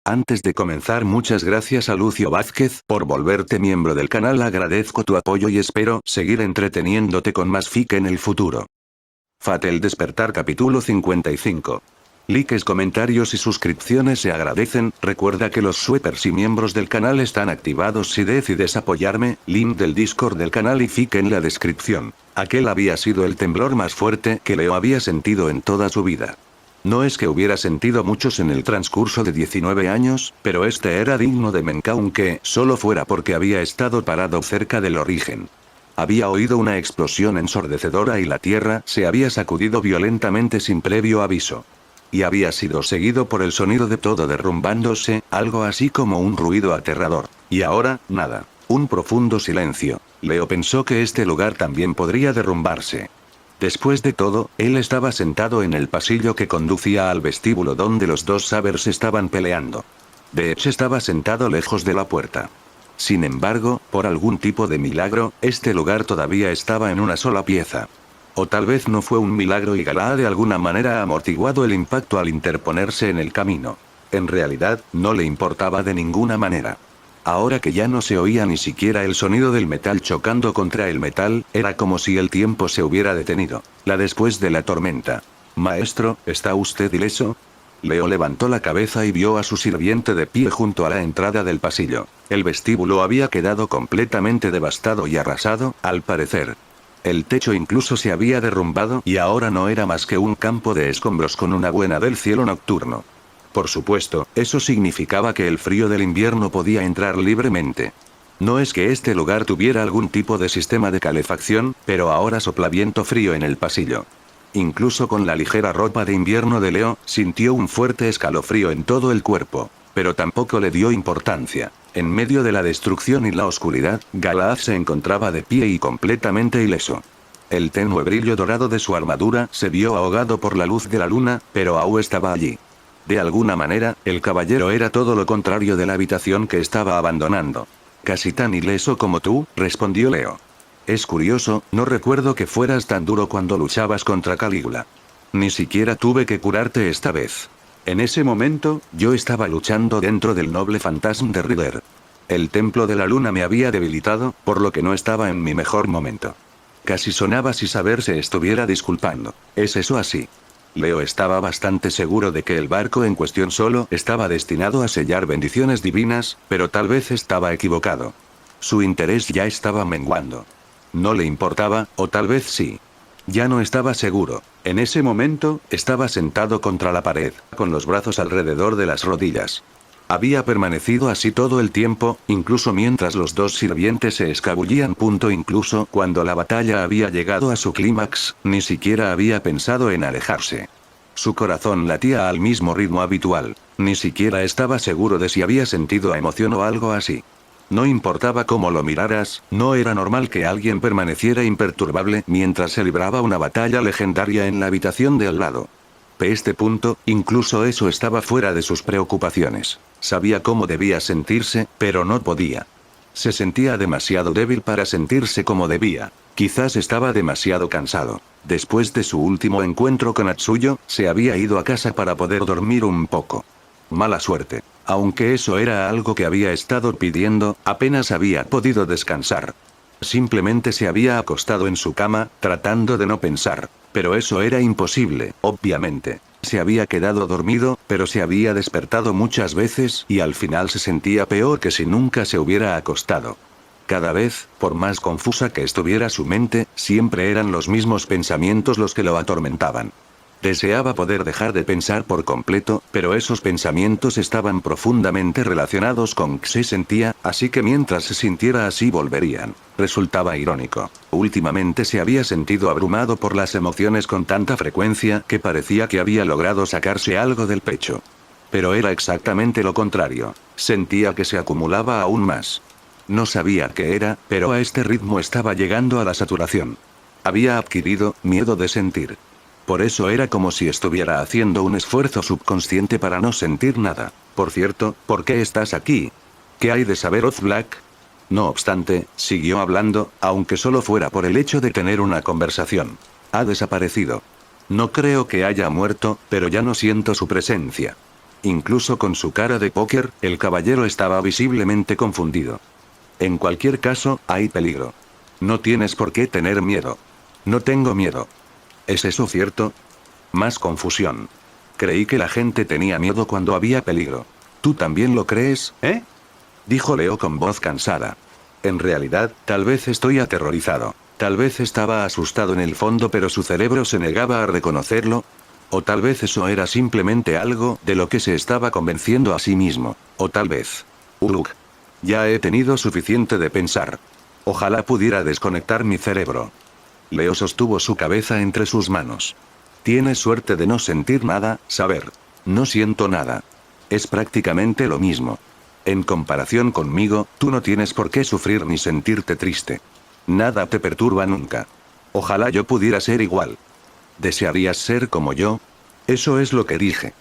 Antes de comenzar, muchas gracias a Lucio Vázquez por volverte miembro del canal. Agradezco tu apoyo y espero seguir entreteniéndote con más fic en el futuro. Fate el despertar capítulo 55. Likes, comentarios y suscripciones se agradecen. Recuerda que los sweepers y miembros del canal están activados si decides apoyarme. Link del Discord del canal y fic en la descripción. Aquel había sido el temblor más fuerte que Leo había sentido en toda su vida. No es que hubiera sentido muchos en el transcurso de 19 años, pero este era digno de menca, aunque solo fuera porque había estado parado cerca del origen. Había oído una explosión ensordecedora y la tierra se había sacudido violentamente sin previo aviso. Y había sido seguido por el sonido de todo derrumbándose, algo así como un ruido aterrador. Y ahora, nada. Un profundo silencio. Leo pensó que este lugar también podría derrumbarse. Después de todo, él estaba sentado en el pasillo que conducía al vestíbulo donde los dos sabers estaban peleando. Deech estaba sentado lejos de la puerta. Sin embargo, por algún tipo de milagro, este lugar todavía estaba en una sola pieza. O tal vez no fue un milagro y Galaa de alguna manera ha amortiguado el impacto al interponerse en el camino. En realidad, no le importaba de ninguna manera. Ahora que ya no se oía ni siquiera el sonido del metal chocando contra el metal, era como si el tiempo se hubiera detenido. Después de la tormenta. Maestro, ¿está usted ileso? Leo levantó la cabeza y vio a su sirviente de pie junto a la entrada del pasillo. El vestíbulo había quedado completamente devastado y arrasado, al parecer. El techo incluso se había derrumbado y ahora no era más que un campo de escombros con una buena del cielo nocturno. Por supuesto, eso significaba que el frío del invierno podía entrar libremente. No es que este lugar tuviera algún tipo de sistema de calefacción, pero ahora sopla viento frío en el pasillo. Incluso con la ligera ropa de invierno de Leo, sintió un fuerte escalofrío en todo el cuerpo. Pero tampoco le dio importancia. En medio de la destrucción y la oscuridad, Galaa se encontraba de pie y completamente ileso. El tenue brillo dorado de su armadura se vio ahogado por la luz de la luna, pero aún estaba allí. De alguna manera, el caballero era todo lo contrario de la habitación que estaba abandonando. Casi tan ileso como tú, respondió Leo. Es curioso, no recuerdo que fueras tan duro cuando luchabas contra Calígula. Ni siquiera tuve que curarte esta vez. En ese momento, yo estaba luchando dentro del noble fantasma de Rider. El templo de la luna me había debilitado, por lo que no estaba en mi mejor momento. Casi sonaba si saber se estuviera disculpando. ¿Es eso así? Leo estaba bastante seguro de que el barco en cuestión solo estaba destinado a sellar bendiciones divinas, pero tal vez estaba equivocado. Su interés ya estaba menguando. No le importaba, o tal vez sí. Ya no estaba seguro. En ese momento, estaba sentado contra la pared, con los brazos alrededor de las rodillas. Había permanecido así todo el tiempo, incluso mientras los dos sirvientes se escabullían. Incluso cuando la batalla había llegado a su clímax, ni siquiera había pensado en alejarse. Su corazón latía al mismo ritmo habitual. Ni siquiera estaba seguro de si había sentido emoción o algo así. No importaba cómo lo miraras, no era normal que alguien permaneciera imperturbable mientras se libraba una batalla legendaria en la habitación de al lado. A este punto, incluso eso estaba fuera de sus preocupaciones. Sabía cómo debía sentirse, pero no podía. Se sentía demasiado débil para sentirse como debía. Quizás estaba demasiado cansado. Después de su último encuentro con Atsuyo, se había ido a casa para poder dormir un poco. Mala suerte. Aunque eso era algo que había estado pidiendo, apenas había podido descansar. Simplemente se había acostado en su cama, tratando de no pensar. Pero eso era imposible, obviamente. Se había quedado dormido, pero se había despertado muchas veces y al final se sentía peor que si nunca se hubiera acostado. Cada vez, por más confusa que estuviera su mente, siempre eran los mismos pensamientos los que lo atormentaban. Deseaba poder dejar de pensar por completo, pero esos pensamientos estaban profundamente relacionados con que se sentía, así que mientras se sintiera así volverían. Resultaba irónico. Últimamente se había sentido abrumado por las emociones con tanta frecuencia que parecía que había logrado sacarse algo del pecho. Pero era exactamente lo contrario. Sentía que se acumulaba aún más. No sabía qué era, pero a este ritmo estaba llegando a la saturación. Había adquirido miedo de sentir. Por eso era como si estuviera haciendo un esfuerzo subconsciente para no sentir nada. Por cierto, ¿por qué estás aquí? ¿Qué hay de saber Black? No obstante, siguió hablando, aunque solo fuera por el hecho de tener una conversación. Ha desaparecido. No creo que haya muerto, pero ya no siento su presencia. Incluso con su cara de póker, el caballero estaba visiblemente confundido. En cualquier caso, hay peligro. No tienes por qué tener miedo. No tengo miedo. ¿Es eso cierto? Más confusión. Creí que la gente tenía miedo cuando había peligro. ¿Tú también lo crees, eh? Dijo Leo con voz cansada. En realidad, tal vez estoy aterrorizado. Tal vez estaba asustado en el fondo pero su cerebro se negaba a reconocerlo. O tal vez eso era simplemente algo de lo que se estaba convenciendo a sí mismo. O tal vez... Ya he tenido suficiente de pensar. Ojalá pudiera desconectar mi cerebro. Leo sostuvo su cabeza entre sus manos. Tienes suerte de no sentir nada, saber. No siento nada. Es prácticamente lo mismo. En comparación conmigo, tú no tienes por qué sufrir ni sentirte triste. Nada te perturba nunca. Ojalá yo pudiera ser igual. ¿Desearías ser como yo? Eso es lo que dije.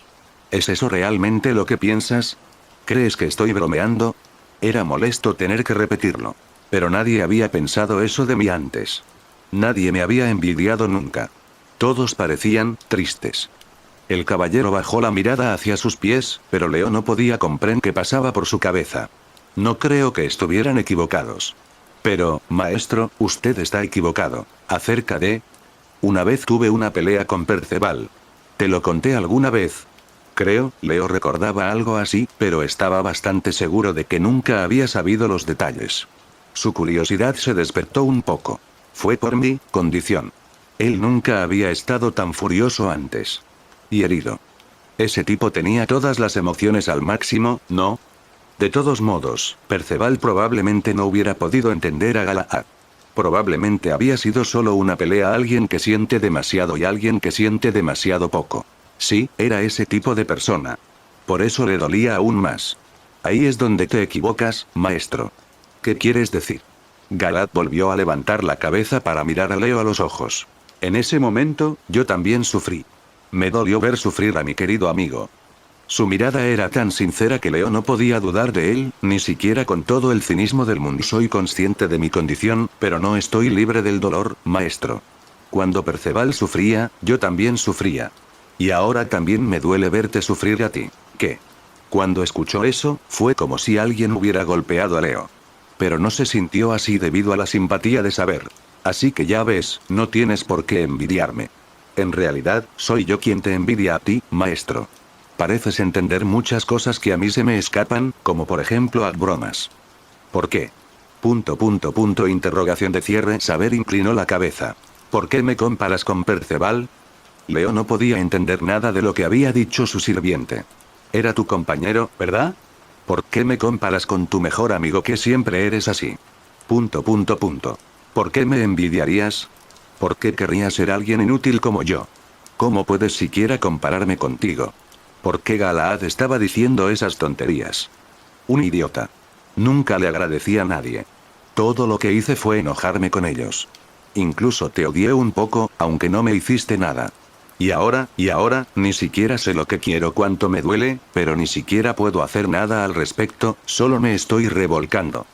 ¿Es eso realmente lo que piensas? ¿Crees que estoy bromeando? Era molesto tener que repetirlo. Pero nadie había pensado eso de mí antes. Nadie me había envidiado nunca. Todos parecían tristes. El caballero bajó la mirada hacia sus pies, pero Leo no podía comprender qué pasaba por su cabeza. No creo que estuvieran equivocados. Pero, maestro, usted está equivocado. Acerca de... Una vez tuve una pelea con Perceval. ¿Te lo conté alguna vez? Creo, Leo recordaba algo así, pero estaba bastante seguro de que nunca había sabido los detalles. Su curiosidad se despertó un poco. Fue por mi condición. Él nunca había estado tan furioso antes. Y herido. Ese tipo tenía todas las emociones al máximo, ¿no? De todos modos, Perceval probablemente no hubiera podido entender a Galahad. Probablemente había sido solo una pelea, alguien que siente demasiado y alguien que siente demasiado poco. Sí, era ese tipo de persona. Por eso le dolía aún más. Ahí es donde te equivocas, maestro. ¿Qué quieres decir? Galahad volvió a levantar la cabeza para mirar a Leo a los ojos. En ese momento, yo también sufrí. Me dolió ver sufrir a mi querido amigo. Su mirada era tan sincera que Leo no podía dudar de él, ni siquiera con todo el cinismo del mundo. Soy consciente de mi condición, pero no estoy libre del dolor, maestro. Cuando Perceval sufría, yo también sufría. Y ahora también me duele verte sufrir a ti. ¿Qué? Cuando escuchó eso, fue como si alguien hubiera golpeado a Leo. Pero no se sintió así debido a la simpatía de saber. Así que ya ves, no tienes por qué envidiarme. En realidad, soy yo quien te envidia a ti, maestro. Pareces entender muchas cosas que a mí se me escapan, como por ejemplo bromas. ¿Por qué? Interrogación de cierre. Saber inclinó la cabeza. ¿Por qué me comparas con Perceval? Leo no podía entender nada de lo que había dicho su sirviente. Era tu compañero, ¿verdad? ¿Por qué me comparas con tu mejor amigo que siempre eres así? ¿Por qué me envidiarías? ¿Por qué querrías ser alguien inútil como yo? ¿Cómo puedes siquiera compararme contigo? ¿Por qué Galahad estaba diciendo esas tonterías? Un idiota. Nunca le agradecí a nadie. Todo lo que hice fue enojarme con ellos. Incluso te odié un poco, aunque no me hiciste nada. Y ahora, ni siquiera sé lo que quiero, cuánto me duele, pero ni siquiera puedo hacer nada al respecto, solo me estoy revolcando.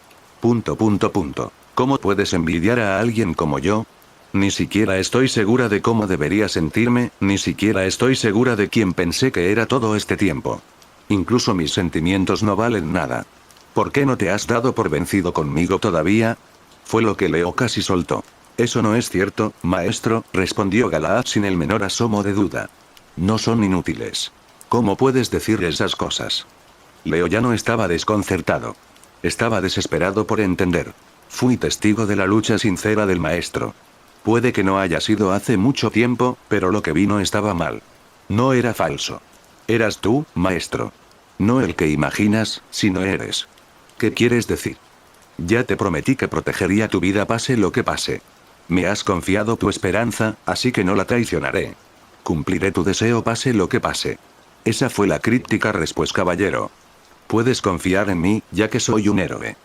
¿Cómo puedes envidiar a alguien como yo? Ni siquiera estoy segura de cómo debería sentirme, ni siquiera estoy segura de quién pensé que era todo este tiempo. Incluso mis sentimientos no valen nada. ¿Por qué no te has dado por vencido conmigo todavía? Fue lo que Leo casi soltó. Eso no es cierto, maestro, respondió Galahad sin el menor asomo de duda. No son inútiles. ¿Cómo puedes decir esas cosas? Leo ya no estaba desconcertado. Estaba desesperado por entender. Fui testigo de la lucha sincera del maestro. Puede que no haya sido hace mucho tiempo, pero lo que vi no estaba mal. No era falso. Eras tú, maestro. No el que imaginas, sino eres. ¿Qué quieres decir? Ya te prometí que protegería tu vida pase lo que pase. Me has confiado tu esperanza, así que no la traicionaré. Cumpliré tu deseo pase lo que pase. Esa fue la críptica respuesta, caballero. Puedes confiar en mí, ya que soy un héroe.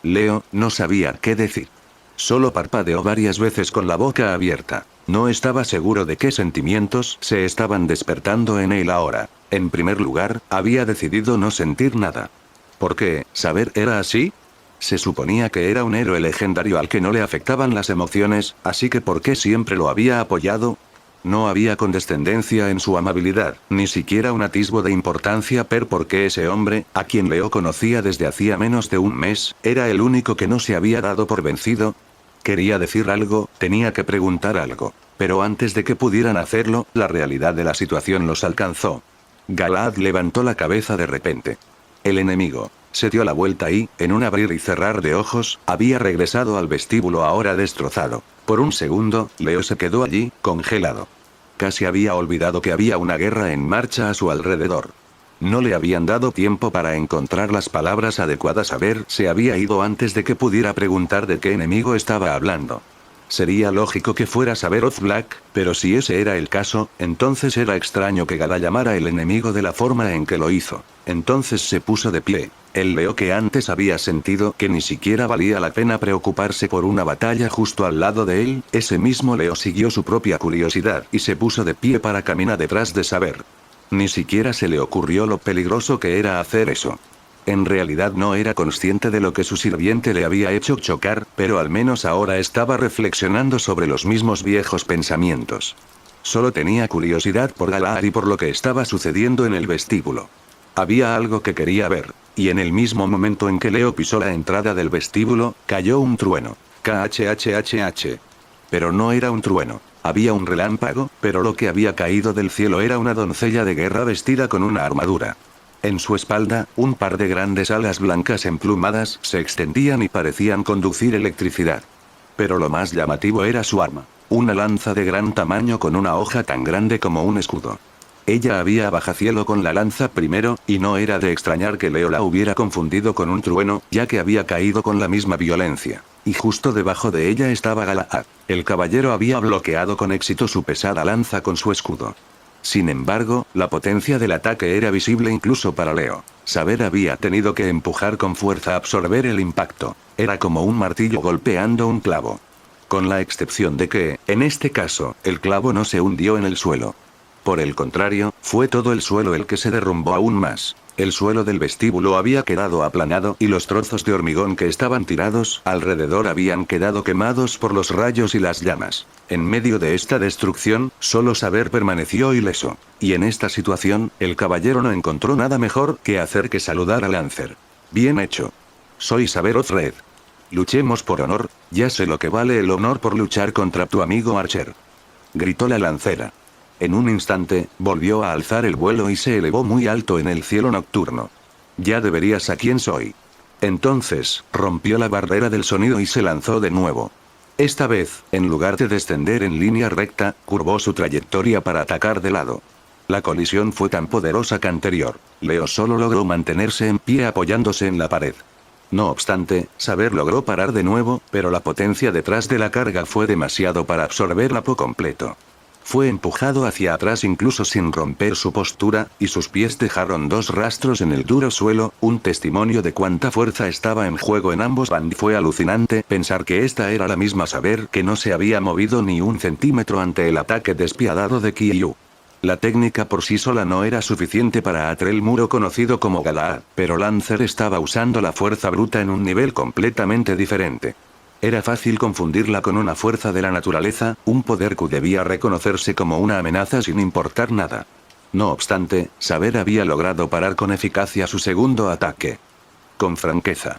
Leo no sabía qué decir. Solo parpadeó varias veces con la boca abierta. No estaba seguro de qué sentimientos se estaban despertando en él ahora. En primer lugar, había decidido no sentir nada. ¿Por qué? ¿Saber era así? Se suponía que era un héroe legendario al que no le afectaban las emociones, así que ¿por qué siempre lo había apoyado? No había condescendencia en su amabilidad, ni siquiera un atisbo de importancia porque ese hombre, a quien Leo conocía desde hacía menos de un mes, era el único que no se había dado por vencido. Quería decir algo, tenía que preguntar algo. Pero antes de que pudieran hacerlo, la realidad de la situación los alcanzó. Galahad levantó la cabeza de repente. El enemigo se dio la vuelta y, en un abrir y cerrar de ojos, había regresado al vestíbulo ahora destrozado. Por un segundo, Leo se quedó allí, congelado. Casi había olvidado que había una guerra en marcha a su alrededor. No le habían dado tiempo para encontrar las palabras adecuadas. Se había ido antes de que pudiera preguntar de qué enemigo estaba hablando. Sería lógico que fuera Saberoth Black, pero si ese era el caso, entonces era extraño que Gala llamara el enemigo de la forma en que lo hizo. Entonces se puso de pie. El Leo que antes había sentido que ni siquiera valía la pena preocuparse por una batalla justo al lado de él, ese mismo Leo siguió su propia curiosidad y se puso de pie para caminar detrás de Saber. Ni siquiera se le ocurrió lo peligroso que era hacer eso. En realidad no era consciente de lo que su sirviente le había hecho chocar, pero al menos ahora estaba reflexionando sobre los mismos viejos pensamientos. Solo tenía curiosidad por Galahad y por lo que estaba sucediendo en el vestíbulo. Había algo que quería ver, y en el mismo momento en que Leo pisó la entrada del vestíbulo, cayó un trueno. KHHHH. Pero no era un trueno. Había un relámpago, pero lo que había caído del cielo era una doncella de guerra vestida con una armadura. En su espalda, un par de grandes alas blancas emplumadas se extendían y parecían conducir electricidad. Pero lo más llamativo era su arma. Una lanza de gran tamaño con una hoja tan grande como un escudo. Ella había abajacielo con la lanza primero, y no era de extrañar que Leo la hubiera confundido con un trueno, ya que había caído con la misma violencia. Y justo debajo de ella estaba Galahad. El caballero había bloqueado con éxito su pesada lanza con su escudo. Sin embargo, la potencia del ataque era visible incluso para Leo. Saber había tenido que empujar con fuerza a absorber el impacto. Era como un martillo golpeando un clavo. Con la excepción de que, en este caso, el clavo no se hundió en el suelo. Por el contrario, fue todo el suelo el que se derrumbó aún más. El suelo del vestíbulo había quedado aplanado y los trozos de hormigón que estaban tirados alrededor habían quedado quemados por los rayos y las llamas. En medio de esta destrucción, solo Saber permaneció ileso. Y en esta situación, el caballero no encontró nada mejor que hacer que saludar a Lancer. Bien hecho. Soy Saberoth Red. Luchemos por honor, ya sé lo que vale el honor por luchar contra tu amigo Archer. Gritó la lancera. En un instante, volvió a alzar el vuelo y se elevó muy alto en el cielo nocturno. Ya deberías a quién soy. Entonces, rompió la barrera del sonido y se lanzó de nuevo. Esta vez, en lugar de descender en línea recta, curvó su trayectoria para atacar de lado. La colisión fue tan poderosa que anterior. Leo solo logró mantenerse en pie apoyándose en la pared. No obstante, Saber logró parar de nuevo, pero la potencia detrás de la carga fue demasiado para absorberla por completo. Fue empujado hacia atrás incluso sin romper su postura, y sus pies dejaron dos rastros en el duro suelo, un testimonio de cuánta fuerza estaba en juego en ambos bandos. Fue alucinante pensar que esta era la misma Saber que no se había movido ni un centímetro ante el ataque despiadado de Kyu. La técnica por sí sola no era suficiente para atar el muro conocido como Galahad, pero Lancer estaba usando la fuerza bruta en un nivel completamente diferente. Era fácil confundirla con una fuerza de la naturaleza, un poder que debía reconocerse como una amenaza sin importar nada. No obstante, Saber había logrado parar con eficacia su segundo ataque. Con franqueza.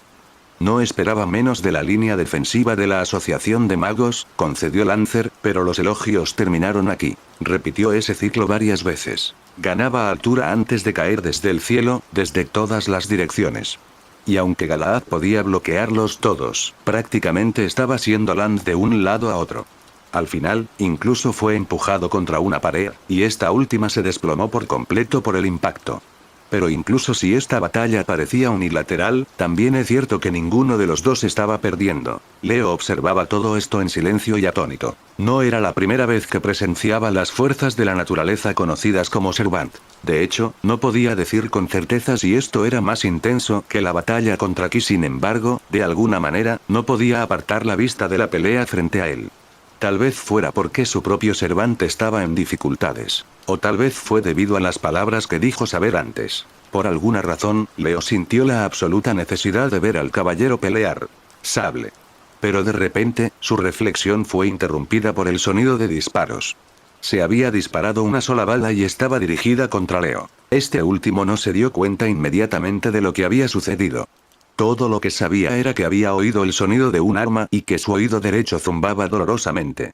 No esperaba menos de la línea defensiva de la Asociación de Magos, concedió Lancer, pero los elogios terminaron aquí. Repitió ese ciclo varias veces. Ganaba altura antes de caer desde el cielo, desde todas las direcciones. Y aunque Galahad podía bloquearlos todos, prácticamente estaba siendo Land de un lado a otro. Al final, incluso fue empujado contra una pared, y esta última se desplomó por completo por el impacto. Pero incluso si esta batalla parecía unilateral, también es cierto que ninguno de los dos estaba perdiendo. Leo observaba todo esto en silencio y atónito. No era la primera vez que presenciaba las fuerzas de la naturaleza conocidas como Servant. De hecho, no podía decir con certeza si esto era más intenso que la batalla contra Ki. Sin embargo, de alguna manera, no podía apartar la vista de la pelea frente a él. Tal vez fuera porque su propio Servant estaba en dificultades. O tal vez fue debido a las palabras que dijo Saber antes. Por alguna razón, Leo sintió la absoluta necesidad de ver al caballero pelear. Sable. Pero de repente, su reflexión fue interrumpida por el sonido de disparos. Se había disparado una sola bala y estaba dirigida contra Leo. Este último no se dio cuenta inmediatamente de lo que había sucedido. Todo lo que sabía era que había oído el sonido de un arma y que su oído derecho zumbaba dolorosamente.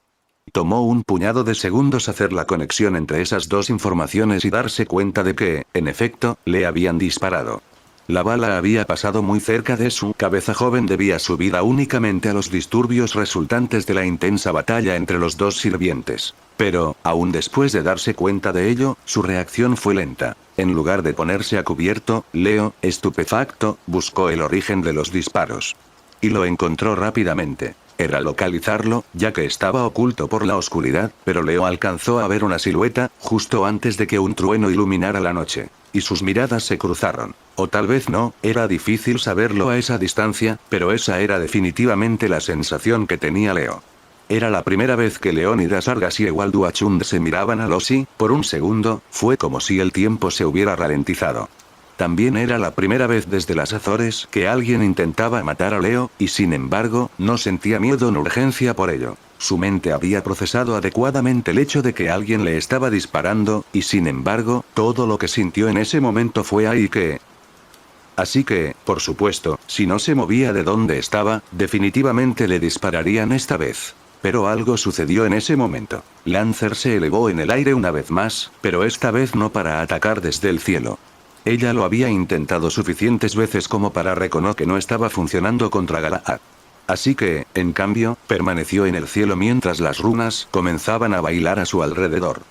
Tomó un puñado de segundos hacer la conexión entre esas dos informaciones y darse cuenta de que, en efecto, le habían disparado. La bala había pasado muy cerca de su cabeza. Joven debía su vida únicamente a los disturbios resultantes de la intensa batalla entre los dos sirvientes. Pero, aún después de darse cuenta de ello, su reacción fue lenta. En lugar de ponerse a cubierto, Leo, estupefacto, buscó el origen de los disparos. Y lo encontró rápidamente. Era localizarlo, ya que estaba oculto por la oscuridad, pero Leo alcanzó a ver una silueta, justo antes de que un trueno iluminara la noche. Y sus miradas se cruzaron. O tal vez no, era difícil saberlo a esa distancia, pero esa era definitivamente la sensación que tenía Leo. Era la primera vez que Leónidas Argas y Ewaldo Achund se miraban a los y, por un segundo, fue como si el tiempo se hubiera ralentizado. También era la primera vez desde las Azores que alguien intentaba matar a Leo, y sin embargo, no sentía miedo ni urgencia por ello. Su mente había procesado adecuadamente el hecho de que alguien le estaba disparando, y sin embargo, todo lo que sintió en ese momento fue ahí que... Así que, por supuesto, si no se movía de donde estaba, definitivamente le dispararían esta vez. Pero algo sucedió en ese momento. Lancer se elevó en el aire una vez más, pero esta vez no para atacar desde el cielo. Ella lo había intentado suficientes veces como para reconocer que no estaba funcionando contra Galahad. Así que, en cambio, permaneció en el cielo mientras las runas comenzaban a bailar a su alrededor.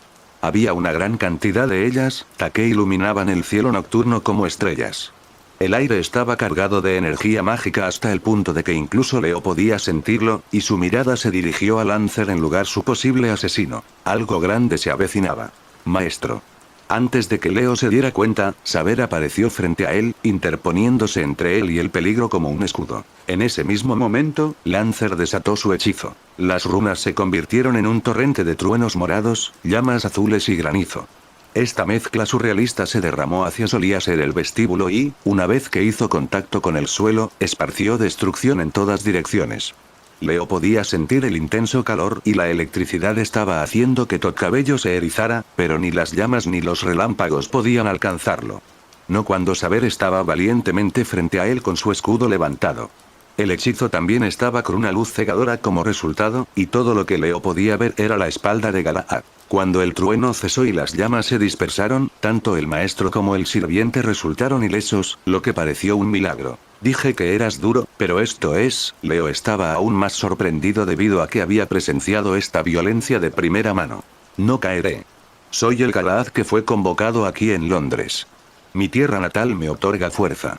Había una gran cantidad de ellas, que iluminaban el cielo nocturno como estrellas. El aire estaba cargado de energía mágica hasta el punto de que incluso Leo podía sentirlo, y su mirada se dirigió a Lancer en lugar de su posible asesino. Algo grande se avecinaba. Maestro. Antes de que Leo se diera cuenta, Saber apareció frente a él, interponiéndose entre él y el peligro como un escudo. En ese mismo momento, Lancer desató su hechizo. Las runas se convirtieron en un torrente de truenos morados, llamas azules y granizo. Esta mezcla surrealista se derramó hacia solía ser el vestíbulo y, una vez que hizo contacto con el suelo, esparció destrucción en todas direcciones. Leo podía sentir el intenso calor y la electricidad estaba haciendo que todo cabello se erizara, pero ni las llamas ni los relámpagos podían alcanzarlo. No cuando Saber estaba valientemente frente a él con su escudo levantado. El hechizo también estaba con una luz cegadora como resultado, y todo lo que Leo podía ver era la espalda de Galahad. Cuando el trueno cesó y las llamas se dispersaron, tanto el maestro como el sirviente resultaron ilesos, lo que pareció un milagro. Dije que eras duro, pero esto es, Leo estaba aún más sorprendido debido a que había presenciado esta violencia de primera mano. No caeré. Soy el Galahad que fue convocado aquí en Londres. Mi tierra natal me otorga fuerza.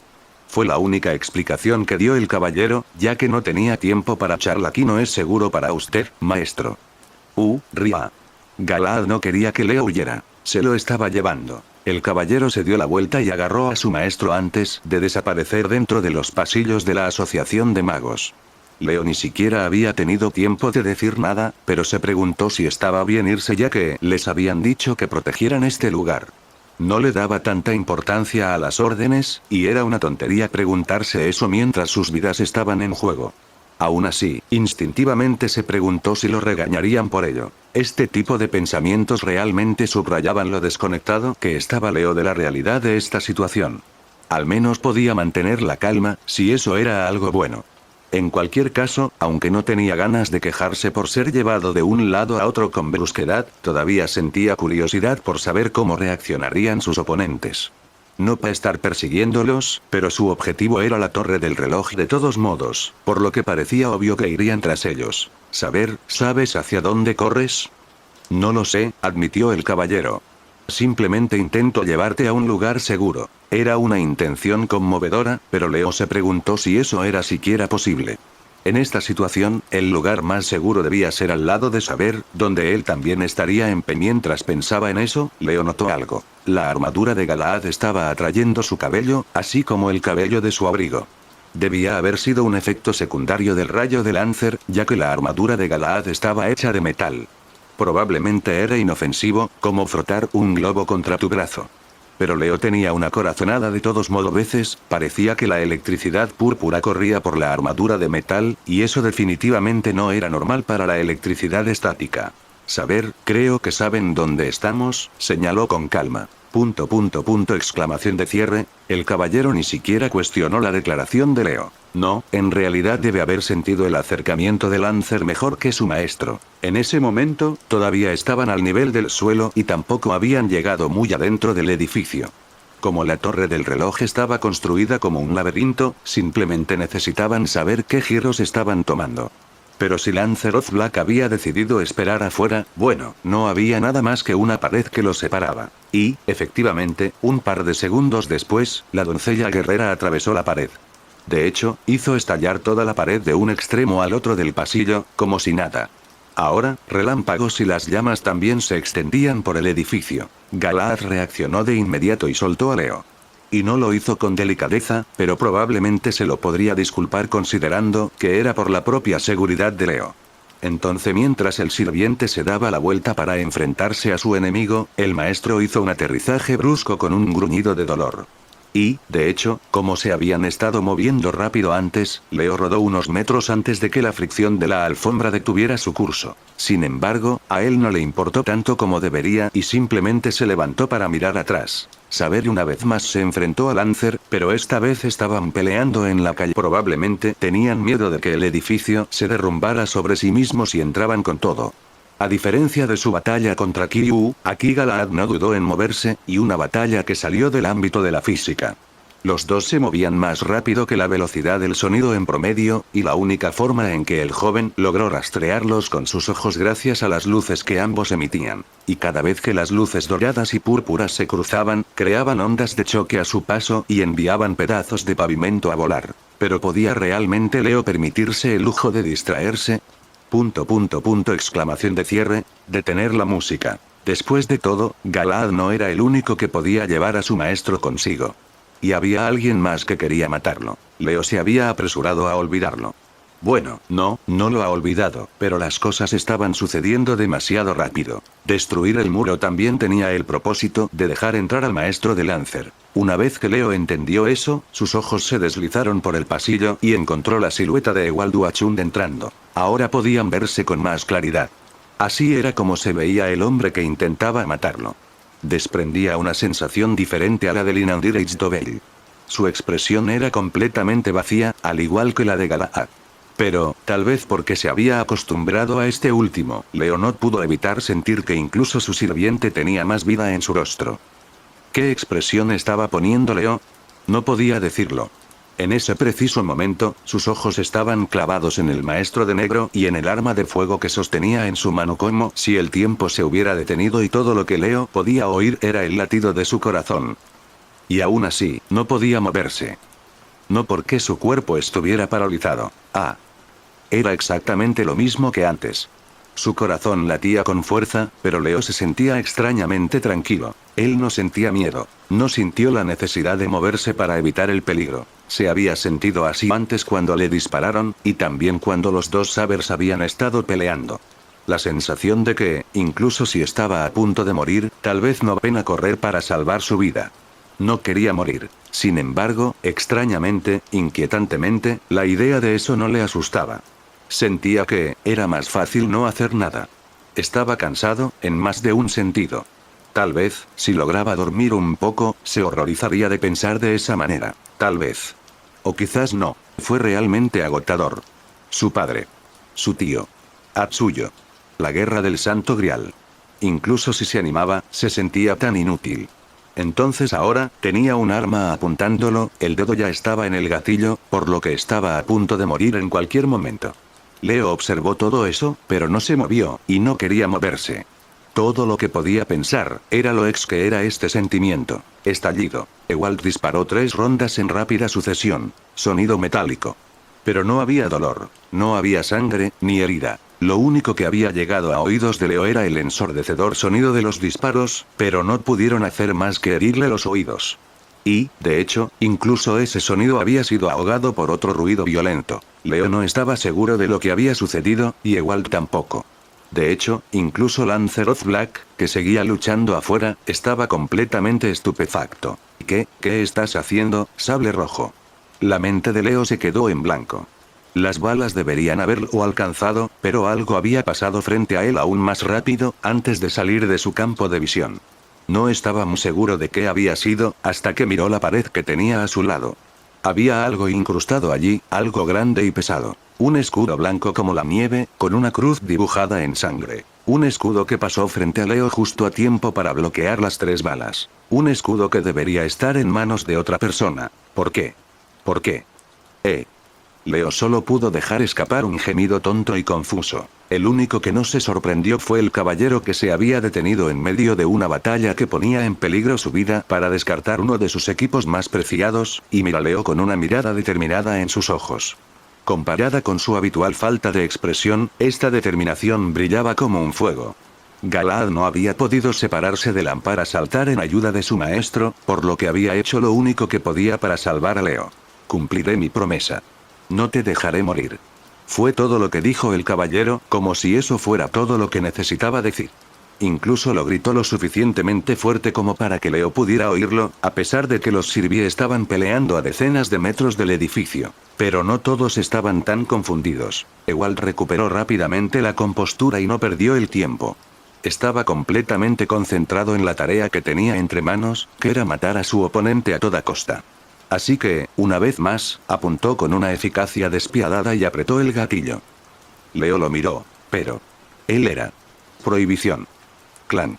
Fue la única explicación que dio el caballero, ya que no tenía tiempo para charla. Aquí no es seguro para usted, maestro. Ria. Galahad no quería que Leo huyera. Se lo estaba llevando. El caballero se dio la vuelta y agarró a su maestro antes de desaparecer dentro de los pasillos de la Asociación de Magos. Leo ni siquiera había tenido tiempo de decir nada, pero se preguntó si estaba bien irse ya que les habían dicho que protegieran este lugar. No le daba tanta importancia a las órdenes, y era una tontería preguntarse eso mientras sus vidas estaban en juego. Aún así, instintivamente se preguntó si lo regañarían por ello. Este tipo de pensamientos realmente subrayaban lo desconectado que estaba Leo de la realidad de esta situación. Al menos podía mantener la calma, si eso era algo bueno. En cualquier caso, aunque no tenía ganas de quejarse por ser llevado de un lado a otro con brusquedad, todavía sentía curiosidad por saber cómo reaccionarían sus oponentes. No para estar persiguiéndolos, pero su objetivo era la torre del reloj de todos modos, por lo que parecía obvio que irían tras ellos. Saber, ¿sabes hacia dónde corres? No lo sé, admitió el caballero. Simplemente intento llevarte a un lugar seguro. Era una intención conmovedora, pero Leo se preguntó si eso era siquiera posible. En esta situación, el lugar más seguro debía ser al lado de Saber, donde él también estaría en pie. Mientras pensaba en eso, Leo notó algo. La armadura de Galahad estaba atrayendo su cabello, así como el cabello de su abrigo. Debía haber sido un efecto secundario del rayo de Lancer, ya que la armadura de Galahad estaba hecha de metal. Probablemente era inofensivo, como frotar un globo contra tu brazo. Pero Leo tenía una corazonada de todos modos veces, parecía que la electricidad púrpura corría por la armadura de metal, y eso definitivamente no era normal para la electricidad estática. Saber, creo que saben dónde estamos, señaló con calma. Exclamación de cierre. El caballero ni siquiera cuestionó la declaración de Leo. No, en realidad debe haber sentido el acercamiento de Lancer mejor que su maestro. En ese momento, todavía estaban al nivel del suelo y tampoco habían llegado muy adentro del edificio. Como la torre del reloj estaba construida como un laberinto, simplemente necesitaban saber qué giros estaban tomando. Pero si Lancelot Black había decidido esperar afuera, bueno, no había nada más que una pared que los separaba. Y, efectivamente, un par de segundos después, la doncella guerrera atravesó la pared. De hecho, hizo estallar toda la pared de un extremo al otro del pasillo, como si nada. Ahora, relámpagos y las llamas también se extendían por el edificio. Galahad reaccionó de inmediato y soltó a Leo. Y no lo hizo con delicadeza, pero probablemente se lo podría disculpar considerando que era por la propia seguridad de Leo. Entonces, mientras el sirviente se daba la vuelta para enfrentarse a su enemigo, el maestro hizo un aterrizaje brusco con un gruñido de dolor. Y, de hecho, como se habían estado moviendo rápido antes, Leo rodó unos metros antes de que la fricción de la alfombra detuviera su curso. Sin embargo, a él no le importó tanto como debería y simplemente se levantó para mirar atrás. Saber una vez más se enfrentó a Lancer, pero esta vez estaban peleando en la calle. Probablemente tenían miedo de que el edificio se derrumbara sobre sí mismo si entraban con todo. A diferencia de su batalla contra Kiryu, aquí Galahad no dudó en moverse, y una batalla que salió del ámbito de la física. Los dos se movían más rápido que la velocidad del sonido en promedio, y la única forma en que el joven logró rastrearlos con sus ojos gracias a las luces que ambos emitían. Y cada vez que las luces doradas y púrpuras se cruzaban, creaban ondas de choque a su paso y enviaban pedazos de pavimento a volar. Pero ¿podía realmente Leo permitirse el lujo de distraerse? Exclamación de cierre. Detener la música. Después de todo, Galahad no era el único que podía llevar a su maestro consigo. Y había alguien más que quería matarlo. Leo se había apresurado a olvidarlo. Bueno, no lo ha olvidado, pero las cosas estaban sucediendo demasiado rápido. Destruir el muro también tenía el propósito de dejar entrar al maestro de Lancer. Una vez que Leo entendió eso, sus ojos se deslizaron por el pasillo y encontró la silueta de Ewald Wachund entrando. Ahora podían verse con más claridad. Así era como se veía el hombre que intentaba matarlo. Desprendía una sensación diferente a la de Linandir Eichdobel. Su expresión era completamente vacía, al igual que la de Galahad. Pero, tal vez porque se había acostumbrado a este último, Leo no pudo evitar sentir que incluso su sirviente tenía más vida en su rostro. ¿Qué expresión estaba poniendo Leo? No podía decirlo. En ese preciso momento, sus ojos estaban clavados en el maestro de negro y en el arma de fuego que sostenía en su mano, como si el tiempo se hubiera detenido y todo lo que Leo podía oír era el latido de su corazón. Y aún así, no podía moverse. No porque su cuerpo estuviera paralizado. Era exactamente lo mismo que antes. Su corazón latía con fuerza, pero Leo se sentía extrañamente tranquilo. Él no sentía miedo. No sintió la necesidad de moverse para evitar el peligro. Se había sentido así antes cuando le dispararon, y también cuando los dos sabers habían estado peleando. La sensación de que, incluso si estaba a punto de morir, tal vez no pena correr para salvar su vida. No quería morir. Sin embargo, extrañamente, inquietantemente, la idea de eso no le asustaba. Sentía que era más fácil no hacer nada. Estaba cansado, en más de un sentido. Tal vez, si lograba dormir un poco, se horrorizaría de pensar de esa manera. Tal vez. O quizás no. Fue realmente agotador. Su padre. Su tío. Atsuyo. La guerra del Santo Grial. Incluso si se animaba, se sentía tan inútil. Entonces ahora, tenía un arma apuntándolo, el dedo ya estaba en el gatillo, por lo que estaba a punto de morir en cualquier momento. Leo observó todo eso, pero no se movió, y no quería moverse. Todo lo que podía pensar, era lo que era este sentimiento. Estallido. Ewald disparó 3 rondas en rápida sucesión. Sonido metálico. Pero no había dolor. No había sangre, ni herida. Lo único que había llegado a oídos de Leo era el ensordecedor sonido de los disparos, pero no pudieron hacer más que herirle los oídos. Y, de hecho, incluso ese sonido había sido ahogado por otro ruido violento. Leo no estaba seguro de lo que había sucedido, y Ewald tampoco. De hecho, incluso Lancelot Black, que seguía luchando afuera, estaba completamente estupefacto. ¿Qué estás haciendo, Sable Rojo? La mente de Leo se quedó en blanco. Las balas deberían haberlo alcanzado, Pero algo había pasado frente a él aún más rápido, antes de salir de su campo de visión. No estaba muy seguro de qué había sido, hasta que miró la pared que tenía a su lado. Había algo incrustado allí, algo grande y pesado. Un escudo blanco como la nieve, con una cruz dibujada en sangre. Un escudo que pasó frente a Leo justo a tiempo para bloquear las 3 balas. Un escudo que debería estar en manos de otra persona. ¿Por qué? ¿Por qué? Leo solo pudo dejar escapar un gemido tonto y confuso. El único que no se sorprendió fue el caballero que se había detenido en medio de una batalla que ponía en peligro su vida para descartar uno de sus equipos más preciados, y miró a Leo con una mirada determinada en sus ojos. Comparada con su habitual falta de expresión, esta determinación brillaba como un fuego. Galaad no había podido separarse de Lan para saltar en ayuda de su maestro, por lo que había hecho lo único que podía para salvar a Leo. Cumpliré mi promesa. No te dejaré morir. Fue todo lo que dijo el caballero, como si eso fuera todo lo que necesitaba decir. Incluso lo gritó lo suficientemente fuerte como para que Leo pudiera oírlo, a pesar de que los sirvientes estaban peleando a decenas de metros del edificio. Pero no todos estaban tan confundidos. Ewald recuperó rápidamente la compostura y no perdió el tiempo. Estaba completamente concentrado en la tarea que tenía entre manos, que era matar a su oponente a toda costa. Así que, una vez más, apuntó con una eficacia despiadada y apretó el gatillo. Leo lo miró, pero... él era... prohibición. Clan.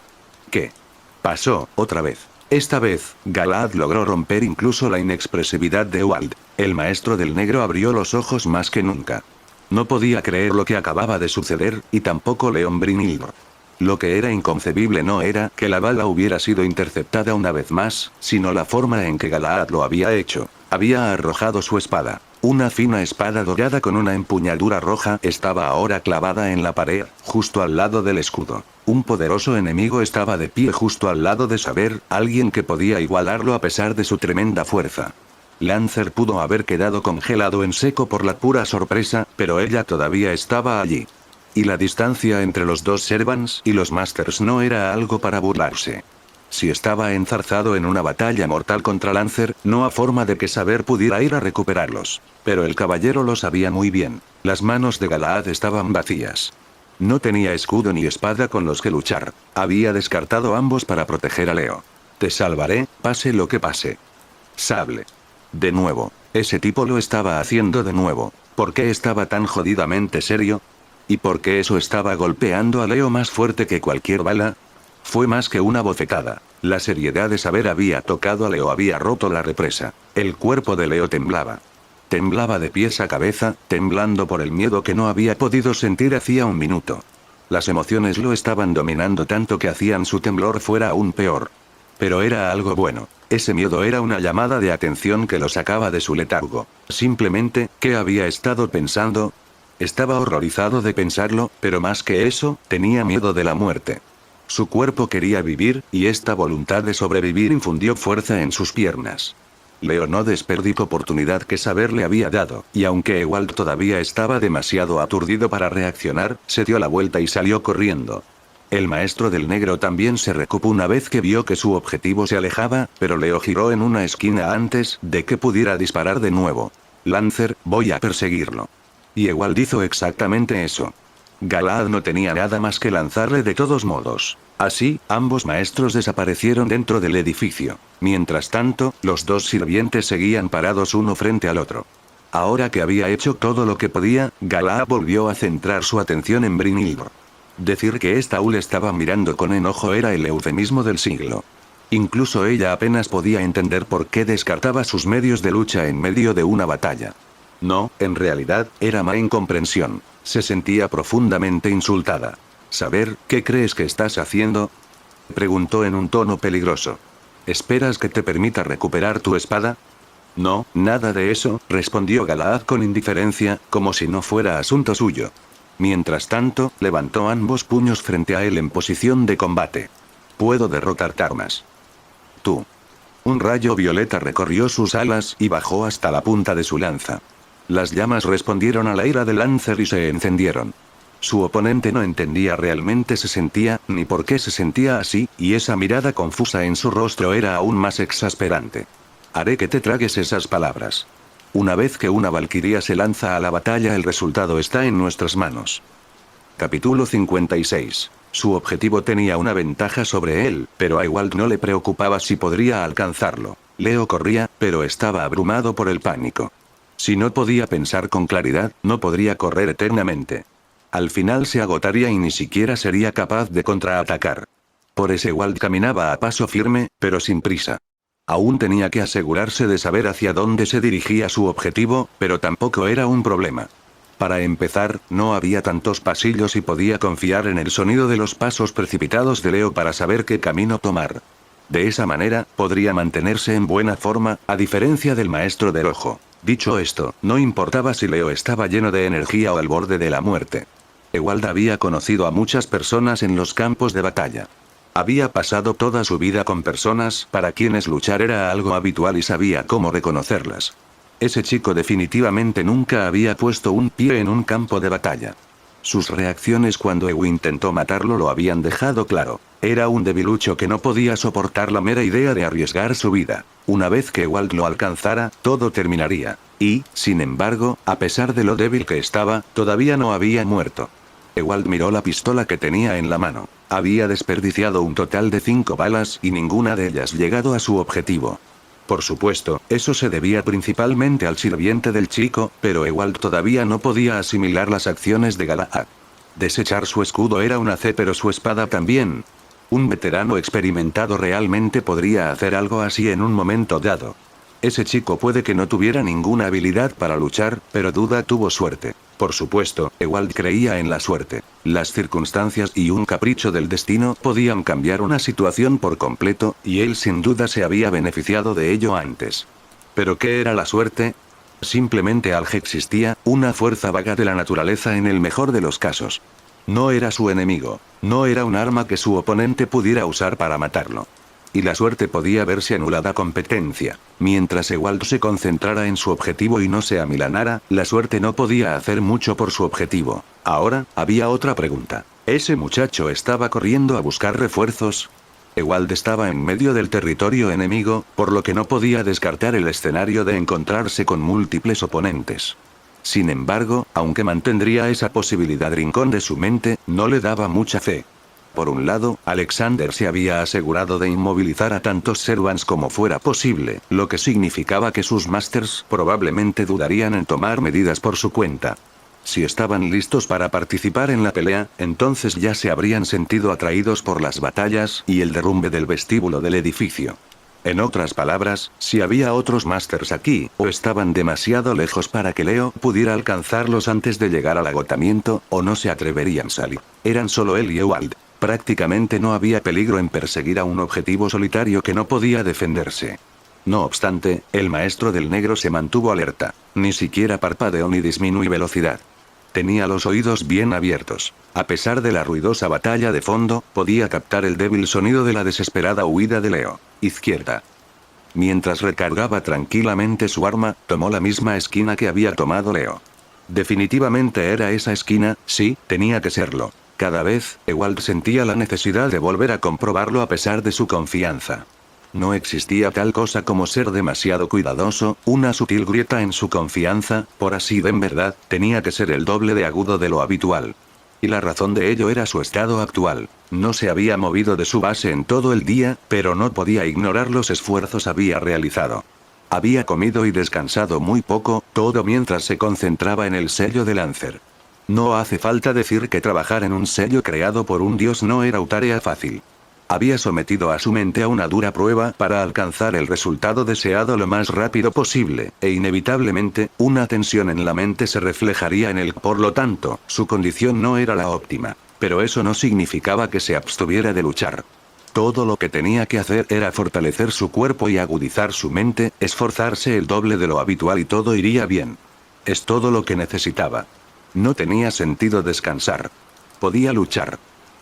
¿Qué? Pasó, otra vez. Esta vez, Galaad logró romper incluso la inexpresividad de Ewald. El maestro del negro abrió los ojos más que nunca. No podía creer lo que acababa de suceder, y tampoco Leon Brynhildr. Lo que era inconcebible no era que la bala hubiera sido interceptada una vez más, sino la forma en que Galaad lo había hecho. Había arrojado su espada. Una fina espada dorada con una empuñadura roja estaba ahora clavada en la pared, justo al lado del escudo. Un poderoso enemigo estaba de pie justo al lado de Saber, alguien que podía igualarlo a pesar de su tremenda fuerza. Lancer pudo haber quedado congelado en seco por la pura sorpresa, pero ella todavía estaba allí. Y la distancia entre los dos Servants y los Masters no era algo para burlarse. Si estaba enzarzado en una batalla mortal contra Lancer, no había forma de que Saber pudiera ir a recuperarlos. Pero el caballero lo sabía muy bien. Las manos de Galaad estaban vacías. No tenía escudo ni espada con los que luchar. Había descartado ambos para proteger a Leo. Te salvaré, pase lo que pase. Sable. De nuevo. Ese tipo lo estaba haciendo de nuevo. ¿Por qué estaba tan jodidamente serio? ¿Y por qué eso estaba golpeando a Leo más fuerte que cualquier bala? Fue más que una bofetada. La seriedad de Saber había tocado a Leo, había roto la represa. El cuerpo de Leo temblaba. Temblaba de pies a cabeza, temblando por el miedo que no había podido sentir hacía un minuto. Las emociones lo estaban dominando tanto que hacían su temblor fuera aún peor. Pero era algo bueno. Ese miedo era una llamada de atención que lo sacaba de su letargo. Simplemente, ¿qué había estado pensando? Estaba horrorizado de pensarlo, pero más que eso, tenía miedo de la muerte. Su cuerpo quería vivir, y esta voluntad de sobrevivir infundió fuerza en sus piernas. Leo no desperdició oportunidad que Saber le había dado, y aunque Ewald todavía estaba demasiado aturdido para reaccionar, se dio la vuelta y salió corriendo. El maestro del negro también se recuperó una vez que vio que su objetivo se alejaba, pero Leo giró en una esquina antes de que pudiera disparar de nuevo. Lancer, voy a perseguirlo. Y Ewald hizo exactamente eso. Galaad no tenía nada más que lanzarle de todos modos. Así, ambos maestros desaparecieron dentro del edificio. Mientras tanto, los dos sirvientes seguían parados uno frente al otro. Ahora que había hecho todo lo que podía, Galaad volvió a centrar su atención en Brynhildr. Decir que esta le estaba mirando con enojo era el eufemismo del siglo. Incluso ella apenas podía entender por qué descartaba sus medios de lucha en medio de una batalla. No, en realidad, era más incomprensión. Se sentía profundamente insultada. ¿Saber qué crees que estás haciendo? Preguntó en un tono peligroso. ¿Esperas que te permita recuperar tu espada? No, nada de eso, respondió Galaad con indiferencia, como si no fuera asunto suyo. Mientras tanto, levantó ambos puños frente a él en posición de combate. Puedo derrotarte armas. Tú. Un rayo violeta recorrió sus alas y bajó hasta la punta de su lanza. Las llamas respondieron a la ira de Lancer y se encendieron. Su oponente no entendía realmente se sentía, ni por qué se sentía así, y esa mirada confusa en su rostro era aún más exasperante. Haré que te tragues esas palabras. Una vez que una valquiria se lanza a la batalla, el resultado está en nuestras manos. Capítulo 56. Su objetivo tenía una ventaja sobre él, pero a Ewald no le preocupaba si podría alcanzarlo. Leo corría, pero estaba abrumado por el pánico. Si no podía pensar con claridad, no podría correr eternamente. Al final se agotaría y ni siquiera sería capaz de contraatacar. Por eso Ewald caminaba a paso firme, pero sin prisa. Aún tenía que asegurarse de saber hacia dónde se dirigía su objetivo, pero tampoco era un problema. Para empezar, no había tantos pasillos y podía confiar en el sonido de los pasos precipitados de Leo para saber qué camino tomar. De esa manera, podría mantenerse en buena forma, a diferencia del maestro del ojo. Dicho esto, no importaba si Leo estaba lleno de energía o al borde de la muerte. Ewald había conocido a muchas personas en los campos de batalla. Había pasado toda su vida con personas para quienes luchar era algo habitual y sabía cómo reconocerlas. Ese chico definitivamente nunca había puesto un pie en un campo de batalla. Sus reacciones cuando Ew intentó matarlo lo habían dejado claro. Era un debilucho que no podía soportar la mera idea de arriesgar su vida. Una vez que Ewald lo alcanzara, todo terminaría. Y, sin embargo, a pesar de lo débil que estaba, todavía no había muerto. Ewald miró la pistola que tenía en la mano. Había desperdiciado un total de 5 balas y ninguna de ellas llegado a su objetivo. Por supuesto, eso se debía principalmente al sirviente del chico, pero Ewald todavía no podía asimilar las acciones de Galahad. Desechar su escudo era una C, pero su espada también. Un veterano experimentado realmente podría hacer algo así en un momento dado. Ese chico puede que no tuviera ninguna habilidad para luchar, pero duda tuvo suerte. Por supuesto, Ewald creía en la suerte. Las circunstancias y un capricho del destino podían cambiar una situación por completo, y él sin duda se había beneficiado de ello antes. ¿Pero qué era la suerte? Simplemente algo existía, una fuerza vaga de la naturaleza en el mejor de los casos. No era su enemigo, no era un arma que su oponente pudiera usar para matarlo. Y la suerte podía verse anulada competencia. Mientras Ewald se concentrara en su objetivo y no se amilanara, la suerte no podía hacer mucho por su objetivo. Ahora, había otra pregunta. ¿Ese muchacho estaba corriendo a buscar refuerzos? Ewald estaba en medio del territorio enemigo, por lo que no podía descartar el escenario de encontrarse con múltiples oponentes. Sin embargo, aunque mantendría esa posibilidad rincón de su mente, no le daba mucha fe. Por un lado, Alexander se había asegurado de inmovilizar a tantos Servants como fuera posible, lo que significaba que sus Masters probablemente dudarían en tomar medidas por su cuenta. Si estaban listos para participar en la pelea, entonces ya se habrían sentido atraídos por las batallas y el derrumbe del vestíbulo del edificio. En otras palabras, si había otros Masters aquí, o estaban demasiado lejos para que Leo pudiera alcanzarlos antes de llegar al agotamiento, o no se atreverían a salir. Eran solo él y Ewald. Prácticamente no había peligro en perseguir a un objetivo solitario que no podía defenderse. No obstante, el maestro del negro se mantuvo alerta. Ni siquiera parpadeó ni disminuí velocidad. Tenía los oídos bien abiertos. A pesar de la ruidosa batalla de fondo, podía captar el débil sonido de la desesperada huida de Leo. Izquierda. Mientras recargaba tranquilamente su arma, tomó la misma esquina que había tomado Leo. Definitivamente era esa esquina, sí, tenía que serlo. Cada vez, Ewald sentía la necesidad de volver a comprobarlo a pesar de su confianza. No existía tal cosa como ser demasiado cuidadoso, una sutil grieta en su confianza, por así de en verdad, tenía que ser el doble de agudo de lo habitual. Y la razón de ello era su estado actual. No se había movido de su base en todo el día, pero no podía ignorar los esfuerzos había realizado. Había comido y descansado muy poco, todo mientras se concentraba en el sello de Lancer. No hace falta decir que trabajar en un sello creado por un dios no era tarea fácil. Había sometido a su mente a una dura prueba para alcanzar el resultado deseado lo más rápido posible, e inevitablemente, una tensión en la mente se reflejaría en él. Por lo tanto, su condición no era la óptima. Pero eso no significaba que se abstuviera de luchar. Todo lo que tenía que hacer era fortalecer su cuerpo y agudizar su mente, esforzarse el doble de lo habitual y todo iría bien. Es todo lo que necesitaba. No tenía sentido descansar. Podía luchar.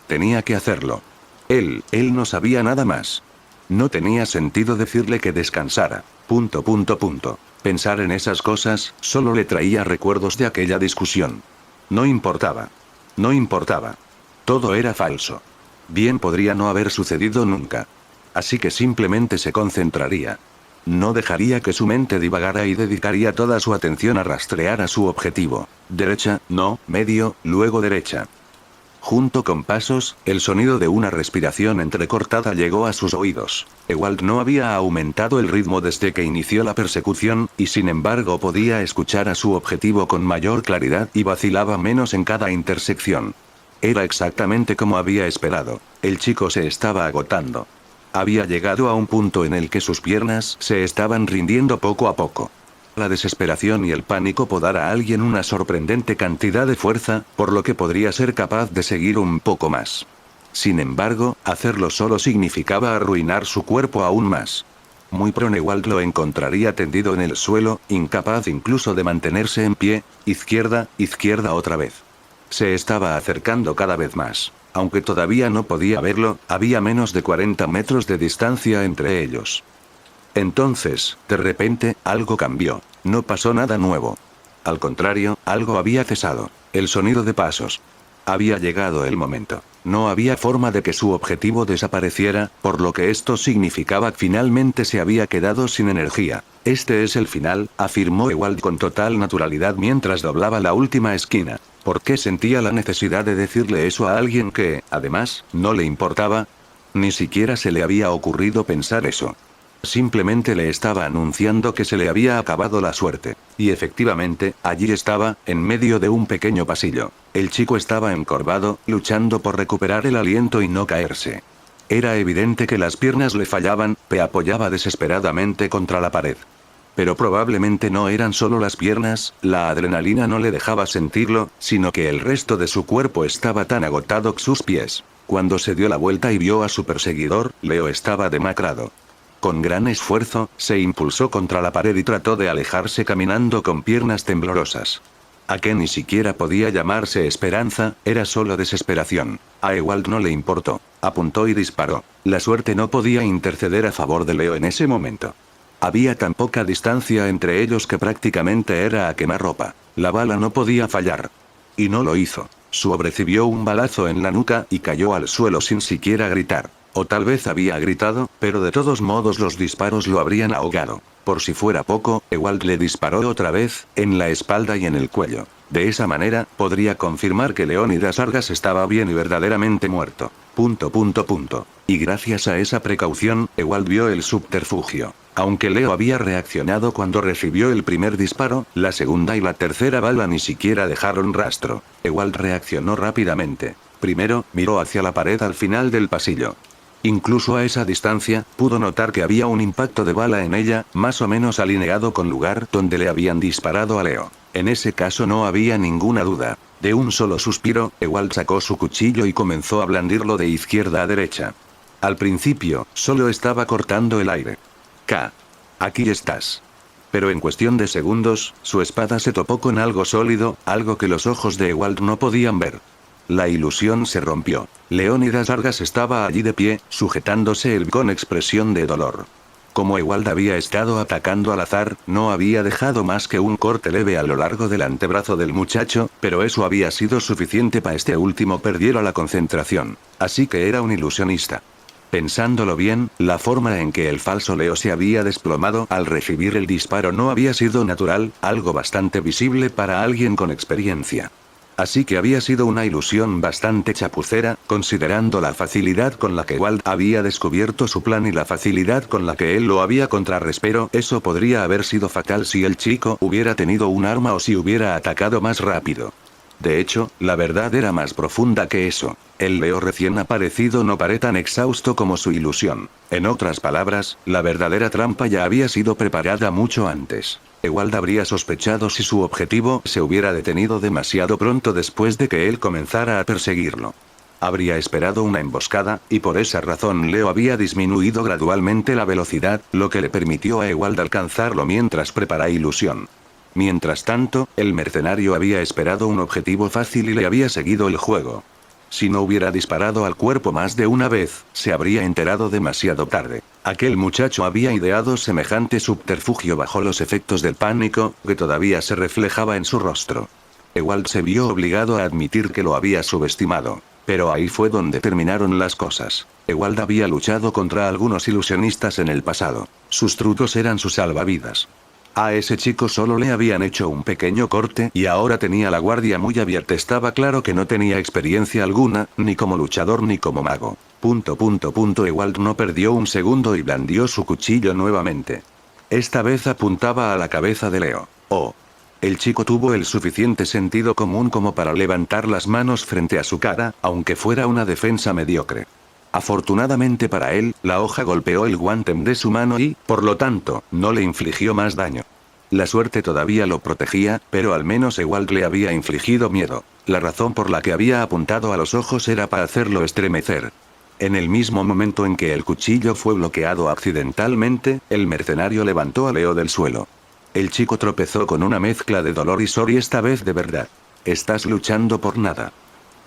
Tenía que hacerlo. Él no sabía nada más. No tenía sentido decirle que descansara. Pensar en esas cosas, solo le traía recuerdos de aquella discusión. No importaba. No importaba. Todo era falso. Bien podría no haber sucedido nunca. Así que simplemente se concentraría. No dejaría que su mente divagara y dedicaría toda su atención a rastrear a su objetivo. Derecha, no, medio, luego derecha. Junto con pasos, el sonido de una respiración entrecortada llegó a sus oídos. Ewald no había aumentado el ritmo desde que inició la persecución, y sin embargo podía escuchar a su objetivo con mayor claridad y vacilaba menos en cada intersección. Era exactamente como había esperado. El chico se estaba agotando. Había llegado a un punto en el que sus piernas se estaban rindiendo poco a poco. La desesperación y el pánico podrán a alguien una sorprendente cantidad de fuerza, por lo que podría ser capaz de seguir un poco más. Sin embargo, hacerlo solo significaba arruinar su cuerpo aún más. Muy pronto Ewald lo encontraría tendido en el suelo, incapaz incluso de mantenerse en pie, izquierda otra vez. Se estaba acercando cada vez más. Aunque todavía no podía verlo, había menos de 40 metros de distancia entre ellos. Entonces, de repente, algo cambió. No pasó nada nuevo. Al contrario, algo había cesado. El sonido de pasos. Había llegado el momento. No había forma de que su objetivo desapareciera, por lo que esto significaba que finalmente se había quedado sin energía. Este es el final, afirmó Ewald con total naturalidad mientras doblaba la última esquina. ¿Por qué sentía la necesidad de decirle eso a alguien que, además, no le importaba? Ni siquiera se le había ocurrido pensar eso. Simplemente le estaba anunciando que se le había acabado la suerte. Y efectivamente, allí estaba, en medio de un pequeño pasillo. El chico estaba encorvado, luchando por recuperar el aliento y no caerse. Era evidente que las piernas le fallaban, se apoyaba desesperadamente contra la pared. Pero probablemente no eran solo las piernas, la adrenalina no le dejaba sentirlo, sino que el resto de su cuerpo estaba tan agotado que sus pies. Cuando se dio la vuelta y vio a su perseguidor, Leo estaba demacrado. Con gran esfuerzo, se impulsó contra la pared y trató de alejarse caminando con piernas temblorosas. A que ni siquiera podía llamarse esperanza, era solo desesperación. A Ewald no le importó. Apuntó y disparó. La suerte no podía interceder a favor de Leo en ese momento. Había tan poca distancia entre ellos que prácticamente era a quemarropa. La bala no podía fallar. Y no lo hizo. Sue recibió un balazo en la nuca y cayó al suelo sin siquiera gritar. O tal vez había gritado, pero de todos modos los disparos lo habrían ahogado. Por si fuera poco, Ewald le disparó otra vez, en la espalda y en el cuello. De esa manera, podría confirmar que Leónidas Argas estaba bien y verdaderamente muerto. Y gracias a esa precaución, Ewald vio el subterfugio. Aunque Leo había reaccionado cuando recibió el primer disparo, la segunda y la tercera bala ni siquiera dejaron rastro. Ewald reaccionó rápidamente. Primero, miró hacia la pared al final del pasillo. Incluso a esa distancia, pudo notar que había un impacto de bala en ella, más o menos alineado con el lugar donde le habían disparado a Leo. En ese caso no había ninguna duda. De un solo suspiro, Ewald sacó su cuchillo y comenzó a blandirlo de izquierda a derecha. Al principio, solo estaba cortando el aire. Aquí estás. Pero en cuestión de segundos, su espada se topó con algo sólido, algo que los ojos de Ewald no podían ver. La ilusión se rompió. Leónidas Argas estaba allí de pie, sujetándose con expresión de dolor. Como Ewald había estado atacando al azar, no había dejado más que un corte leve a lo largo del antebrazo del muchacho, pero eso había sido suficiente para este último perdiera la concentración. Así que era un ilusionista. Pensándolo bien, la forma en que el falso Leo se había desplomado al recibir el disparo no había sido natural, algo bastante visible para alguien con experiencia. Así que había sido una ilusión bastante chapucera, considerando la facilidad con la que Ewald había descubierto su plan y la facilidad con la que él lo había contrarrestado. Eso podría haber sido fatal si el chico hubiera tenido un arma o si hubiera atacado más rápido. De hecho, la verdad era más profunda que eso. El Leo recién aparecido no parece tan exhausto como su ilusión. En otras palabras, la verdadera trampa ya había sido preparada mucho antes. Ewald habría sospechado si su objetivo se hubiera detenido demasiado pronto después de que él comenzara a perseguirlo. Habría esperado una emboscada, y por esa razón Leo había disminuido gradualmente la velocidad, lo que le permitió a Ewald alcanzarlo mientras preparaba ilusión. Mientras tanto, el mercenario había esperado un objetivo fácil y le había seguido el juego. Si no hubiera disparado al cuerpo más de una vez, se habría enterado demasiado tarde. Aquel muchacho había ideado semejante subterfugio bajo los efectos del pánico, que todavía se reflejaba en su rostro. Ewald se vio obligado a admitir que lo había subestimado. Pero ahí fue donde terminaron las cosas. Ewald había luchado contra algunos ilusionistas en el pasado. Sus trucos eran sus salvavidas. A ese chico solo le habían hecho un pequeño corte y ahora tenía la guardia muy abierta. Estaba claro que no tenía experiencia alguna, ni como luchador ni como mago. Ewald no perdió un segundo y blandió su cuchillo nuevamente. Esta vez apuntaba a la cabeza de Leo. Oh. El chico tuvo el suficiente sentido común como para levantar las manos frente a su cara, aunque fuera una defensa mediocre. Afortunadamente para él, la hoja golpeó el guante de su mano y, por lo tanto, no le infligió más daño. La suerte todavía lo protegía, pero al menos Ewald le había infligido miedo. La razón por la que había apuntado a los ojos era para hacerlo estremecer. En el mismo momento en que el cuchillo fue bloqueado accidentalmente, el mercenario levantó a Leo del suelo. El chico tropezó con una mezcla de dolor y sorry esta vez de verdad. Estás luchando por nada.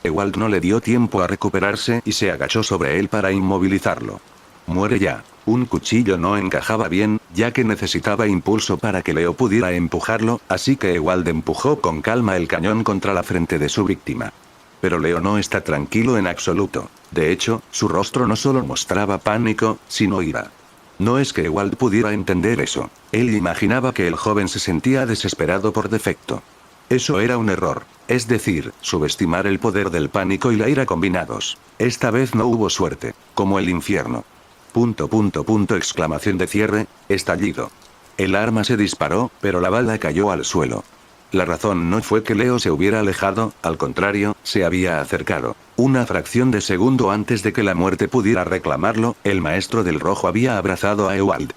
Ewald no le dio tiempo a recuperarse y se agachó sobre él para inmovilizarlo. Muere ya. Un cuchillo no encajaba bien, ya que necesitaba impulso para que Leo pudiera empujarlo, así que Ewald empujó con calma el cañón contra la frente de su víctima. Pero Leo no está tranquilo en absoluto. De hecho, su rostro no solo mostraba pánico, sino ira. No es que Ewald pudiera entender eso. Él imaginaba que el joven se sentía desesperado por defecto. Eso era un error. Es decir, subestimar el poder del pánico y la ira combinados. Esta vez no hubo suerte. Como el infierno. Exclamación de cierre, estallido. El arma se disparó, pero la bala cayó al suelo. La razón no fue que Leo se hubiera alejado, al contrario, se había acercado. Una fracción de segundo antes de que la muerte pudiera reclamarlo, el maestro del rojo había abrazado a Ewald.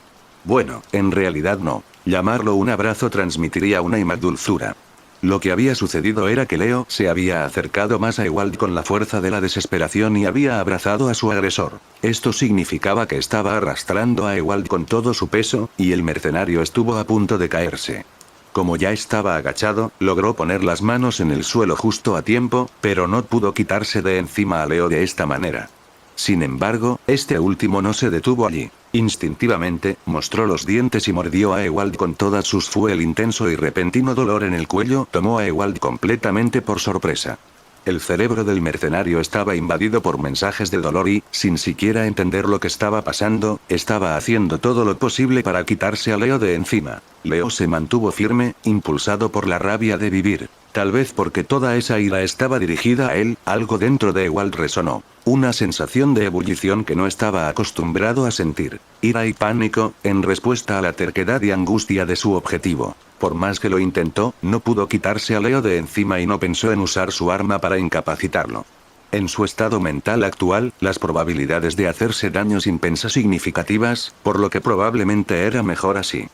Bueno, en realidad no. Llamarlo un abrazo transmitiría una dulzura. Lo que había sucedido era que Leo se había acercado más a Ewald con la fuerza de la desesperación y había abrazado a su agresor. Esto significaba que estaba arrastrando a Ewald con todo su peso, y el mercenario estuvo a punto de caerse. Como ya estaba agachado, logró poner las manos en el suelo justo a tiempo, pero no pudo quitarse de encima a Leo de esta manera. Sin embargo, este último no se detuvo allí. Instintivamente, mostró los dientes y mordió a Ewald con todas sus fuerzas. El intenso y repentino dolor en el cuello tomó a Ewald completamente por sorpresa. El cerebro del mercenario estaba invadido por mensajes de dolor y, sin siquiera entender lo que estaba pasando, estaba haciendo todo lo posible para quitarse a Leo de encima. Leo se mantuvo firme, impulsado por la rabia de vivir. Tal vez porque toda esa ira estaba dirigida a él, algo dentro de Ewald resonó. Una sensación de ebullición que no estaba acostumbrado a sentir. Ira y pánico, en respuesta a la terquedad y angustia de su objetivo. Por más que lo intentó, no pudo quitarse a Leo de encima y no pensó en usar su arma para incapacitarlo. En su estado mental actual, las probabilidades de hacerse daño sin pensar significativas, por lo que probablemente era mejor así.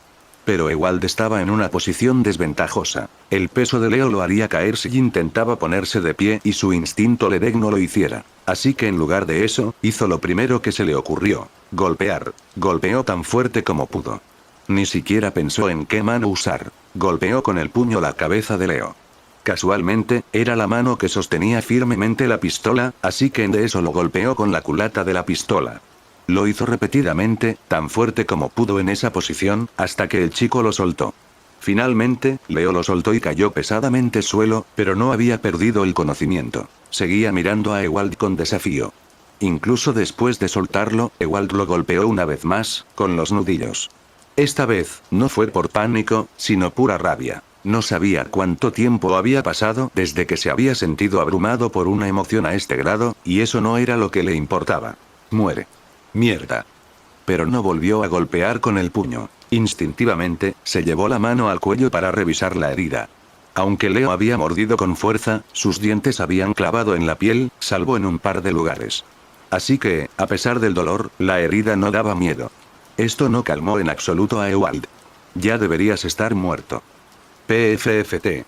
Pero Ewald estaba en una posición desventajosa. El peso de Leo lo haría caer si intentaba ponerse de pie y su instinto le no lo hiciera. Así que en lugar de eso, hizo lo primero que se le ocurrió. Golpear. Golpeó tan fuerte como pudo. Ni siquiera pensó en qué mano usar. Golpeó con el puño la cabeza de Leo. Casualmente, era la mano que sostenía firmemente la pistola, así que de eso lo golpeó con la culata de la pistola. Lo hizo repetidamente, tan fuerte como pudo en esa posición, hasta que el chico lo soltó. Finalmente, Leo lo soltó y cayó pesadamente al suelo, pero no había perdido el conocimiento. Seguía mirando a Ewald con desafío. Incluso después de soltarlo, Ewald lo golpeó una vez más, con los nudillos. Esta vez, no fue por pánico, sino pura rabia. No sabía cuánto tiempo había pasado desde que se había sentido abrumado por una emoción a este grado, y eso no era lo que le importaba. Muere. Mierda. Pero no volvió a golpear con el puño. Instintivamente, se llevó la mano al cuello para revisar la herida. Aunque Leo había mordido con fuerza, sus dientes habían clavado en la piel, salvo en un par de lugares. Así que, a pesar del dolor, la herida no daba miedo. Esto no calmó en absoluto a Ewald. Ya deberías estar muerto. PFFT.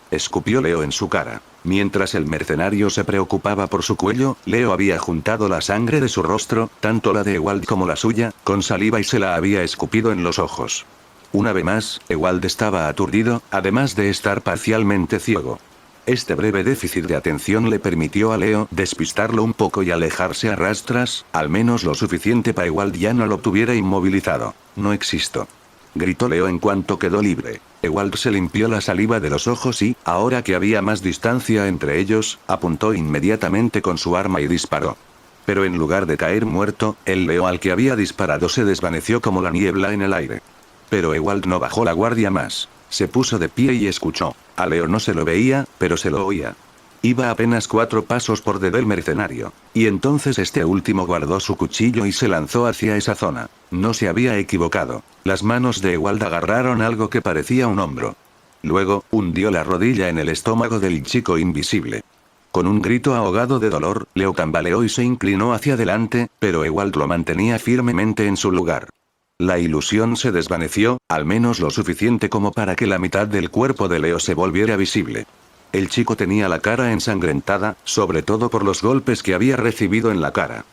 Escupió Leo en su cara. Mientras el mercenario se preocupaba por su cuello, Leo había juntado la sangre de su rostro, tanto la de Ewald como la suya, con saliva y se la había escupido en los ojos. Una vez más, Ewald estaba aturdido, además de estar parcialmente ciego. Este breve déficit de atención le permitió a Leo despistarlo un poco y alejarse a rastras, al menos lo suficiente para Ewald ya no lo tuviera inmovilizado. No existo. Gritó Leo en cuanto quedó libre. Ewald se limpió la saliva de los ojos y, ahora que había más distancia entre ellos, apuntó inmediatamente con su arma y disparó. Pero en lugar de caer muerto, el Leo al que había disparado se desvaneció como la niebla en el aire. Pero Ewald no bajó la guardia más. Se puso de pie y escuchó. A Leo no se lo veía, pero se lo oía. Iba apenas 4 pasos por del mercenario. Y entonces este último guardó su cuchillo y se lanzó hacia esa zona. No se había equivocado. Las manos de Ewald agarraron algo que parecía un hombro. Luego, hundió la rodilla en el estómago del chico invisible. Con un grito ahogado de dolor, Leo tambaleó y se inclinó hacia adelante, pero Ewald lo mantenía firmemente en su lugar. La ilusión se desvaneció, al menos lo suficiente como para que la mitad del cuerpo de Leo se volviera visible. El chico tenía la cara ensangrentada, sobre todo por los golpes que había recibido en la cara.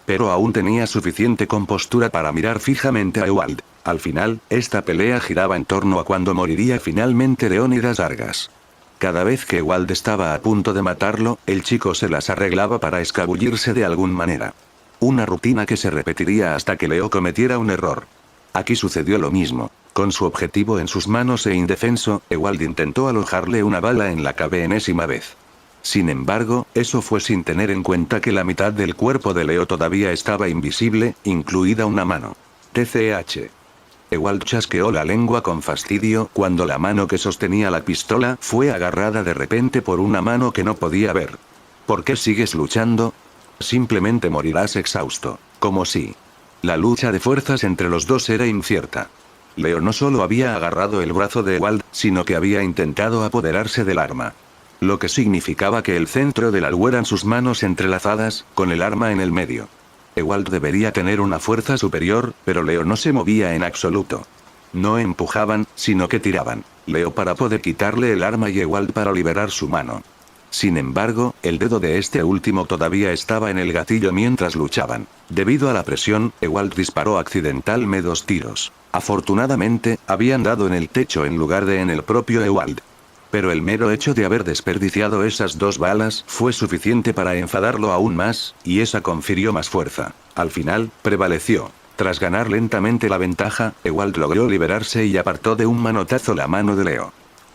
Pero aún tenía suficiente compostura para mirar fijamente a Ewald. Al final, esta pelea giraba en torno a cuándo moriría finalmente Leónidas Argas. Cada vez que Ewald estaba a punto de matarlo, el chico se las arreglaba para escabullirse de alguna manera. Una rutina que se repetiría hasta que Leo cometiera un error. Aquí sucedió lo mismo. Con su objetivo en sus manos e indefenso, Ewald intentó alojarle una bala en la enésima vez. Sin embargo, eso fue sin tener en cuenta que la mitad del cuerpo de Leo todavía estaba invisible, incluida una mano. TCH. Ewald chasqueó la lengua con fastidio cuando la mano que sostenía la pistola fue agarrada de repente por una mano que no podía ver. ¿Por qué sigues luchando? Simplemente morirás exhausto. Como si. La lucha de fuerzas entre los dos era incierta. Leo no solo había agarrado el brazo de Ewald, sino que había intentado apoderarse del arma. Lo que significaba que el centro del algo eran sus manos entrelazadas, con el arma en el medio. Ewald debería tener una fuerza superior, pero Leo no se movía en absoluto. No empujaban, sino que tiraban. Leo para poder quitarle el arma y Ewald para liberar su mano. Sin embargo, el dedo de este último todavía estaba en el gatillo mientras luchaban. Debido a la presión, Ewald disparó accidentalmente 2 tiros. Afortunadamente, habían dado en el techo en lugar de en el propio Ewald. Pero el mero hecho de haber desperdiciado esas 2 balas fue suficiente para enfadarlo aún más, y esa confirió más fuerza. Al final, prevaleció. Tras ganar lentamente la ventaja, Ewald logró liberarse y apartó de un manotazo la mano de Leo.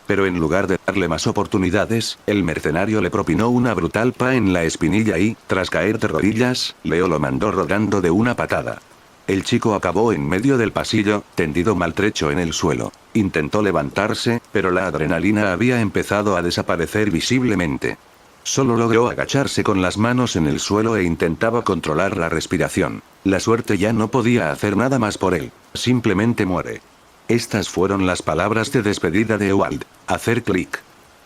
Pero en lugar de darle más oportunidades, el mercenario le propinó una brutal pa en la espinilla y, tras caer de rodillas, Leo lo mandó rodando de una patada. El chico acabó en medio del pasillo, tendido maltrecho en el suelo. Intentó levantarse, pero la adrenalina había empezado a desaparecer visiblemente. Solo logró agacharse con las manos en el suelo e intentaba controlar la respiración. La suerte ya no podía hacer nada más por él. Simplemente muere. Estas fueron las palabras de despedida de Ewald. Hacer clic.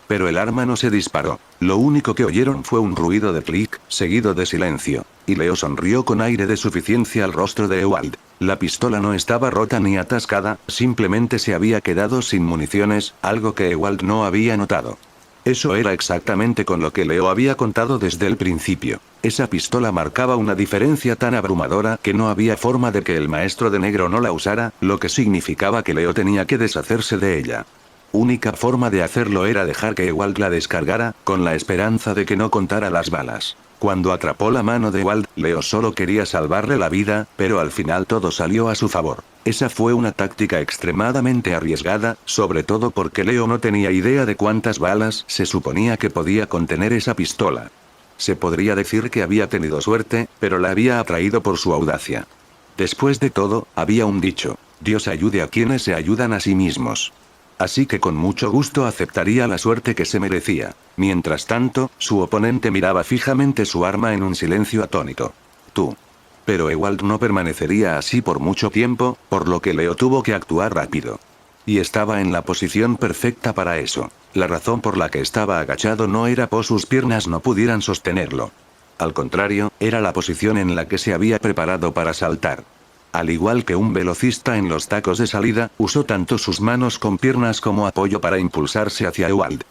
Pero el arma no se disparó. Lo único que oyeron fue un ruido de clic, seguido de silencio. Y Leo sonrió con aire de suficiencia al rostro de Ewald. La pistola no estaba rota ni atascada, simplemente se había quedado sin municiones, algo que Ewald no había notado. Eso era exactamente con lo que Leo había contado desde el principio. Esa pistola marcaba una diferencia tan abrumadora que no había forma de que el maestro de negro no la usara, lo que significaba que Leo tenía que deshacerse de ella. Única forma de hacerlo era dejar que Ewald la descargara, con la esperanza de que no contara las balas. Cuando atrapó la mano de Ewald, Leo solo quería salvarle la vida, pero al final todo salió a su favor. Esa fue una táctica extremadamente arriesgada, sobre todo porque Leo no tenía idea de cuántas balas se suponía que podía contener esa pistola. Se podría decir que había tenido suerte, pero la había atraído por su audacia. Después de todo, había un dicho: Dios ayude a quienes se ayudan a sí mismos. Así que con mucho gusto aceptaría la suerte que se merecía. Mientras tanto, su oponente miraba fijamente su arma en un silencio atónito. Tú. Pero Ewald no permanecería así por mucho tiempo, por lo que Leo tuvo que actuar rápido. Y estaba en la posición perfecta para eso. La razón por la que estaba agachado no era por sus piernas no pudieran sostenerlo. Al contrario, era la posición en la que se había preparado para saltar. Al igual que un velocista en los tacos de salida, usó tanto sus manos con piernas como apoyo para impulsarse hacia Ewald.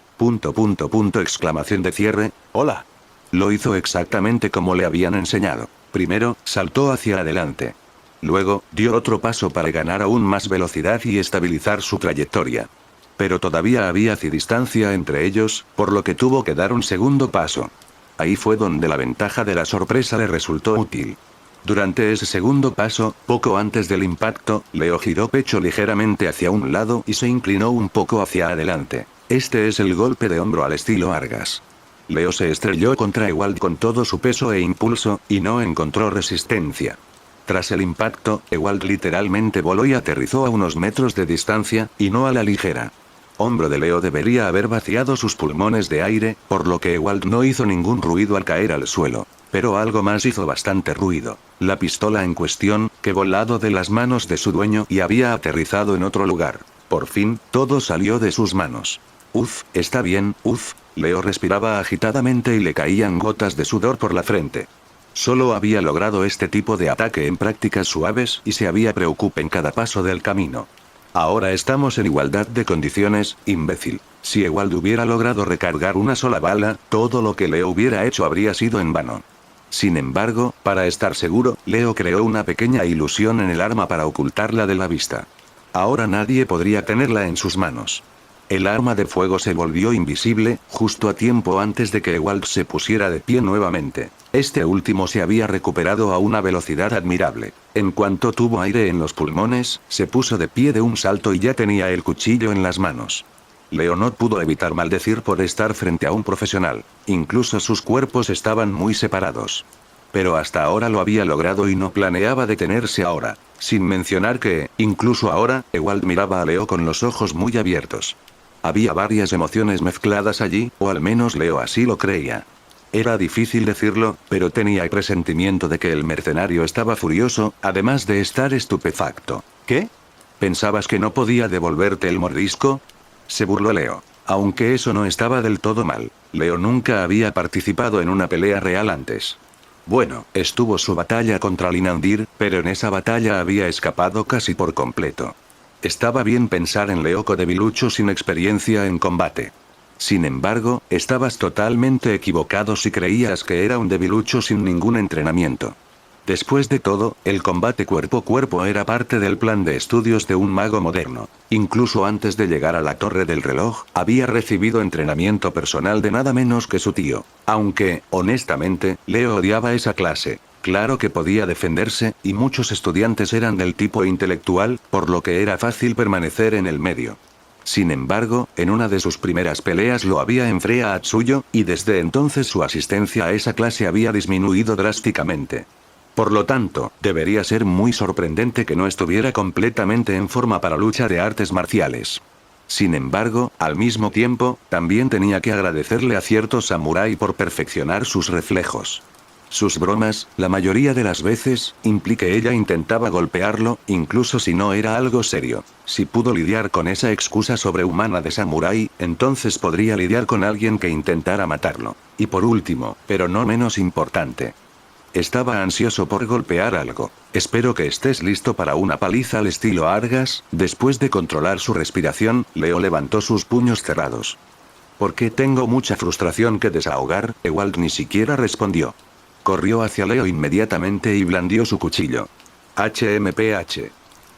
Exclamación de cierre. Hola. Lo hizo exactamente como le habían enseñado. Primero, saltó hacia adelante. Luego, dio otro paso para ganar aún más velocidad y estabilizar su trayectoria. Pero todavía había distancia entre ellos, por lo que tuvo que dar un segundo paso. Ahí fue donde la ventaja de la sorpresa le resultó útil. Durante ese segundo paso, poco antes del impacto, Leo giró pecho ligeramente hacia un lado y se inclinó un poco hacia adelante. Este es el golpe de hombro al estilo Argas. Leo se estrelló contra Ewald con todo su peso e impulso, y no encontró resistencia. Tras el impacto, Ewald literalmente voló y aterrizó a unos metros de distancia, y no a la ligera. Hombro de Leo debería haber vaciado sus pulmones de aire, por lo que Ewald no hizo ningún ruido al caer al suelo. Pero algo más hizo bastante ruido. La pistola en cuestión, que volado de las manos de su dueño y había aterrizado en otro lugar. Por fin, todo salió de sus manos. Uf, está bien, uf. Leo respiraba agitadamente y le caían gotas de sudor por la frente. Solo había logrado este tipo de ataque en prácticas suaves y se había preocupado en cada paso del camino. Ahora estamos en igualdad de condiciones, imbécil. Si Ewald hubiera logrado recargar una sola bala, todo lo que Leo hubiera hecho habría sido en vano. Sin embargo, para estar seguro, Leo creó una pequeña ilusión en el arma para ocultarla de la vista. Ahora nadie podría tenerla en sus manos. El arma de fuego se volvió invisible, justo a tiempo antes de que Ewald se pusiera de pie nuevamente. Este último se había recuperado a una velocidad admirable. En cuanto tuvo aire en los pulmones, se puso de pie de un salto y ya tenía el cuchillo en las manos. Leo no pudo evitar maldecir por estar frente a un profesional. Incluso sus cuerpos estaban muy separados. Pero hasta ahora lo había logrado y no planeaba detenerse ahora. Sin mencionar que, incluso ahora, Ewald miraba a Leo con los ojos muy abiertos. Había varias emociones mezcladas allí, o al menos Leo así lo creía. Era difícil decirlo, pero tenía el presentimiento de que el mercenario estaba furioso, además de estar estupefacto. ¿Qué? ¿Pensabas que no podía devolverte el mordisco? Se burló Leo. Aunque eso no estaba del todo mal. Leo nunca había participado en una pelea real antes. Bueno, estuvo su batalla contra Linandir, pero en esa batalla había escapado casi por completo. Estaba bien pensar en Leoco debilucho sin experiencia en combate. Sin embargo, estabas totalmente equivocado si creías que era un debilucho sin ningún entrenamiento. Después de todo, el combate cuerpo a cuerpo era parte del plan de estudios de un mago moderno. Incluso antes de llegar a la torre del reloj, había recibido entrenamiento personal de nada menos que su tío. Aunque, honestamente, Leo odiaba esa clase. Claro que podía defenderse, y muchos estudiantes eran del tipo intelectual, por lo que era fácil permanecer en el medio. Sin embargo, en una de sus primeras peleas lo había enfrentado a Atsuyo, y desde entonces su asistencia a esa clase había disminuido drásticamente. Por lo tanto, debería ser muy sorprendente que no estuviera completamente en forma para lucha de artes marciales. Sin embargo, al mismo tiempo, también tenía que agradecerle a cierto samurái por perfeccionar sus reflejos. Sus bromas, la mayoría de las veces, implique ella intentaba golpearlo, incluso si no era algo serio. Si pudo lidiar con esa excusa sobrehumana de samurái, entonces podría lidiar con alguien que intentara matarlo. Y por último, pero no menos importante. Estaba ansioso por golpear algo. Espero que estés listo para una paliza al estilo Argas. Después de controlar su respiración, Leo levantó sus puños cerrados. ¿Por qué tengo mucha frustración que desahogar? Ewald ni siquiera respondió. Corrió hacia Leo inmediatamente y blandió su cuchillo. HMPH.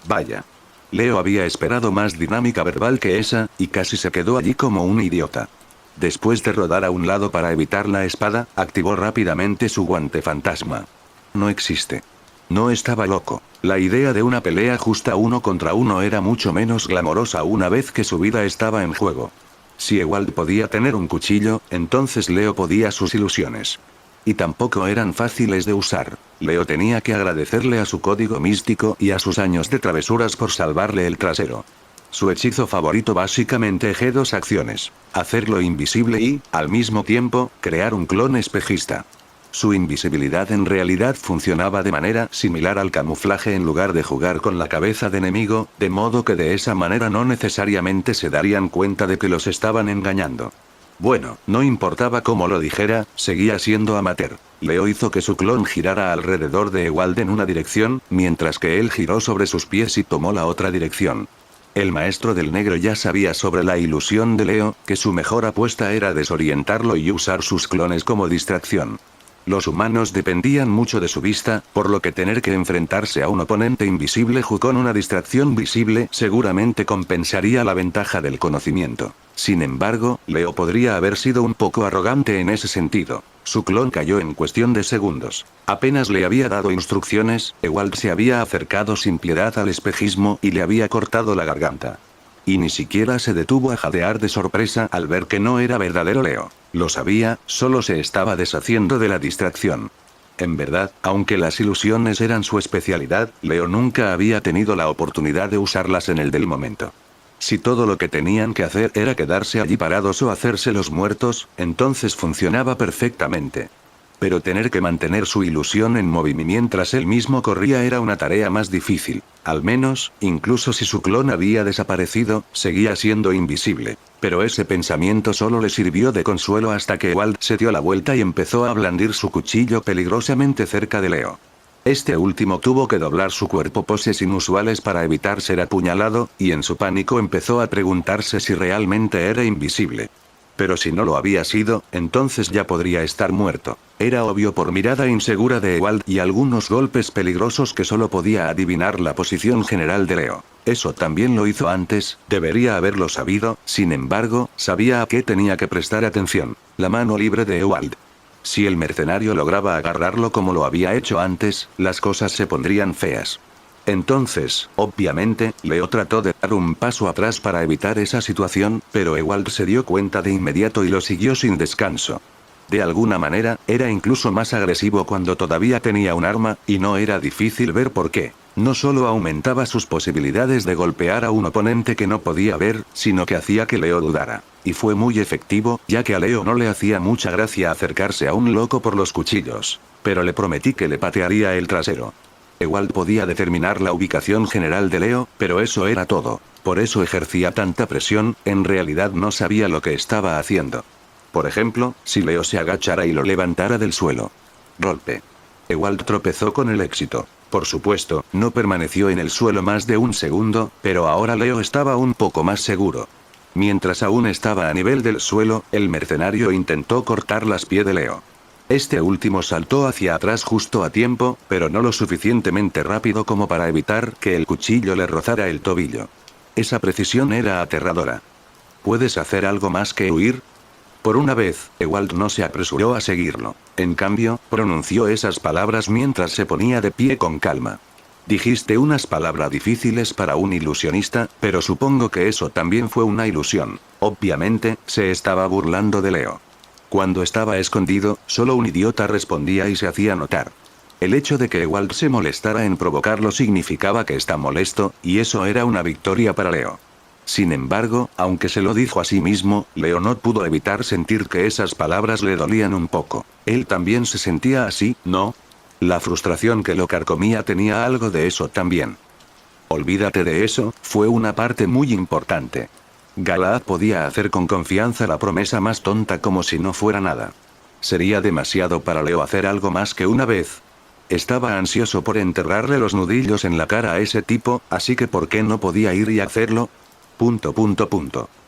Vaya. Leo había esperado más dinámica verbal que esa, y casi se quedó allí como un idiota. Después de rodar a un lado para evitar la espada, activó rápidamente su guante fantasma. No existe. No estaba loco. La idea de una pelea justa 1 contra 1 era mucho menos glamorosa una vez que su vida estaba en juego. Si Ewald podía tener un cuchillo, entonces Leo podía sus ilusiones. Y tampoco eran fáciles de usar. Leo tenía que agradecerle a su código místico y a sus años de travesuras por salvarle el trasero. Su hechizo favorito básicamente eje 2 acciones. Hacerlo invisible y, al mismo tiempo, crear un clon espejista. Su invisibilidad en realidad funcionaba de manera similar al camuflaje en lugar de jugar con la cabeza de enemigo, de modo que de esa manera no necesariamente se darían cuenta de que los estaban engañando. Bueno, no importaba cómo lo dijera, seguía siendo amateur. Leo hizo que su clon girara alrededor de Ewald en una dirección, mientras que él giró sobre sus pies y tomó la otra dirección. El maestro del negro ya sabía sobre la ilusión de Leo, que su mejor apuesta era desorientarlo y usar sus clones como distracción. Los humanos dependían mucho de su vista, por lo que tener que enfrentarse a un oponente invisible con una distracción visible seguramente compensaría la ventaja del conocimiento. Sin embargo, Leo podría haber sido un poco arrogante en ese sentido. Su clon cayó en cuestión de segundos. Apenas le había dado instrucciones, Ewald se había acercado sin piedad al espejismo y le había cortado la garganta. Y ni siquiera se detuvo a jadear de sorpresa al ver que no era verdadero Leo. Lo sabía, solo se estaba deshaciendo de la distracción. En verdad, aunque las ilusiones eran su especialidad, Leo nunca había tenido la oportunidad de usarlas en el del momento. Si todo lo que tenían que hacer era quedarse allí parados o hacerse los muertos, entonces funcionaba perfectamente. Pero tener que mantener su ilusión en movimiento mientras él mismo corría era una tarea más difícil. Al menos, incluso si su clon había desaparecido, seguía siendo invisible. Pero ese pensamiento solo le sirvió de consuelo hasta que Ewald se dio la vuelta y empezó a blandir su cuchillo peligrosamente cerca de Leo. Este último tuvo que doblar su cuerpo poses inusuales para evitar ser apuñalado, y en su pánico empezó a preguntarse si realmente era invisible. Pero si no lo había sido, entonces ya podría estar muerto. Era obvio por mirada insegura de Ewald y algunos golpes peligrosos que solo podía adivinar la posición general de Leo. Eso también lo hizo antes, debería haberlo sabido, sin embargo, sabía a qué tenía que prestar atención. La mano libre de Ewald. Si el mercenario lograba agarrarlo como lo había hecho antes, las cosas se pondrían feas. Entonces, obviamente, Leo trató de dar un paso atrás para evitar esa situación, pero Ewald se dio cuenta de inmediato y lo siguió sin descanso. De alguna manera, era incluso más agresivo cuando todavía tenía un arma, y no era difícil ver por qué. No solo aumentaba sus posibilidades de golpear a un oponente que no podía ver, sino que hacía que Leo dudara. Y fue muy efectivo, ya que a Leo no le hacía mucha gracia acercarse a un loco por los cuchillos. Pero le prometí que le patearía el trasero. Ewald podía determinar la ubicación general de Leo, pero eso era todo. Por eso ejercía tanta presión, en realidad no sabía lo que estaba haciendo. Por ejemplo, si Leo se agachara y lo levantara del suelo. Golpe. Ewald tropezó con el éxito. Por supuesto, no permaneció en el suelo más de un segundo, pero ahora Leo estaba un poco más seguro. Mientras aún estaba a nivel del suelo, el mercenario intentó cortar las pies de Leo. Este último saltó hacia atrás justo a tiempo, pero no lo suficientemente rápido como para evitar que el cuchillo le rozara el tobillo. Esa precisión era aterradora. ¿Puedes hacer algo más que huir? Por una vez, Ewald no se apresuró a seguirlo. En cambio, pronunció esas palabras mientras se ponía de pie con calma. Dijiste unas palabras difíciles para un ilusionista, pero supongo que eso también fue una ilusión. Obviamente, se estaba burlando de Leo. Cuando estaba escondido, solo un idiota respondía y se hacía notar. El hecho de que Ewald se molestara en provocarlo significaba que está molesto, y eso era una victoria para Leo. Sin embargo, aunque se lo dijo a sí mismo, Leo no pudo evitar sentir que esas palabras le dolían un poco. Él también se sentía así, ¿no? La frustración que lo carcomía tenía algo de eso también. Olvídate de eso, fue una parte muy importante. Galaad podía hacer con confianza la promesa más tonta como si no fuera nada. Sería demasiado para Leo hacer algo más que una vez. Estaba ansioso por enterrarle los nudillos en la cara a ese tipo, así que ¿por qué no podía ir y hacerlo?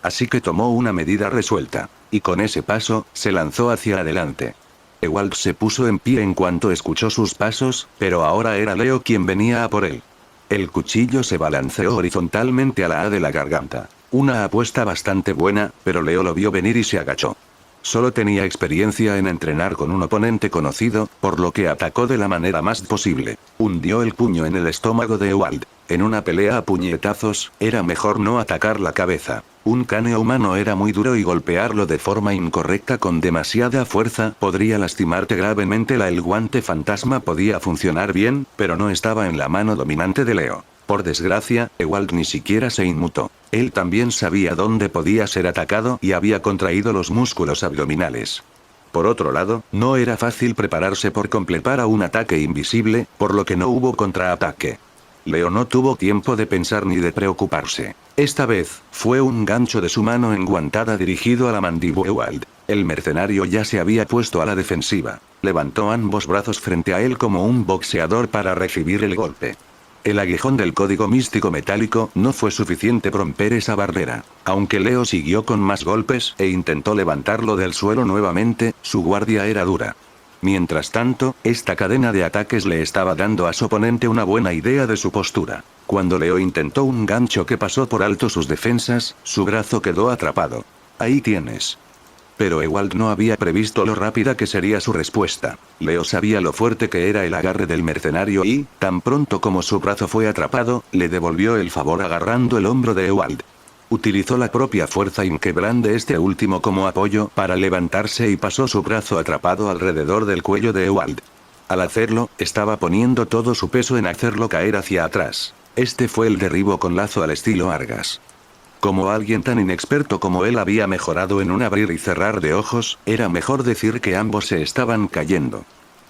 Así que tomó una medida resuelta. Y con ese paso, se lanzó hacia adelante. Ewald se puso en pie en cuanto escuchó sus pasos, pero ahora era Leo quien venía a por él. El cuchillo se balanceó horizontalmente a la A de la garganta. Una apuesta bastante buena, pero Leo lo vio venir y se agachó. Solo tenía experiencia en entrenar con un oponente conocido, por lo que atacó de la manera más posible. Hundió el puño en el estómago de Ewald. En una pelea a puñetazos, era mejor no atacar la cabeza. Un cráneo humano era muy duro y golpearlo de forma incorrecta con demasiada fuerza podría lastimarte gravemente. El guante fantasma podía funcionar bien, pero no estaba en la mano dominante de Leo. Por desgracia, Ewald ni siquiera se inmutó. Él también sabía dónde podía ser atacado y había contraído los músculos abdominales. Por otro lado, no era fácil prepararse por completo para un ataque invisible, por lo que no hubo contraataque. Leo no tuvo tiempo de pensar ni de preocuparse. Esta vez, fue un gancho de su mano enguantada dirigido a la mandíbula de Ewald. El mercenario ya se había puesto a la defensiva. Levantó ambos brazos frente a él como un boxeador para recibir el golpe. El aguijón del código místico metálico no fue suficiente para romper esa barrera. Aunque Leo siguió con más golpes e intentó levantarlo del suelo nuevamente, su guardia era dura. Mientras tanto, esta cadena de ataques le estaba dando a su oponente una buena idea de su postura. Cuando Leo intentó un gancho que pasó por alto sus defensas, su brazo quedó atrapado. Ahí tienes. Pero Ewald no había previsto lo rápida que sería su respuesta. Leo sabía lo fuerte que era el agarre del mercenario y, tan pronto como su brazo fue atrapado, le devolvió el favor agarrando el hombro de Ewald. Utilizó la propia fuerza inquebrante de este último como apoyo para levantarse y pasó su brazo atrapado alrededor del cuello de Ewald. Al hacerlo, estaba poniendo todo su peso en hacerlo caer hacia atrás. Este fue el derribo con lazo al estilo Argas. Como alguien tan inexperto como él había mejorado en un abrir y cerrar de ojos, era mejor decir que ambos se estaban cayendo.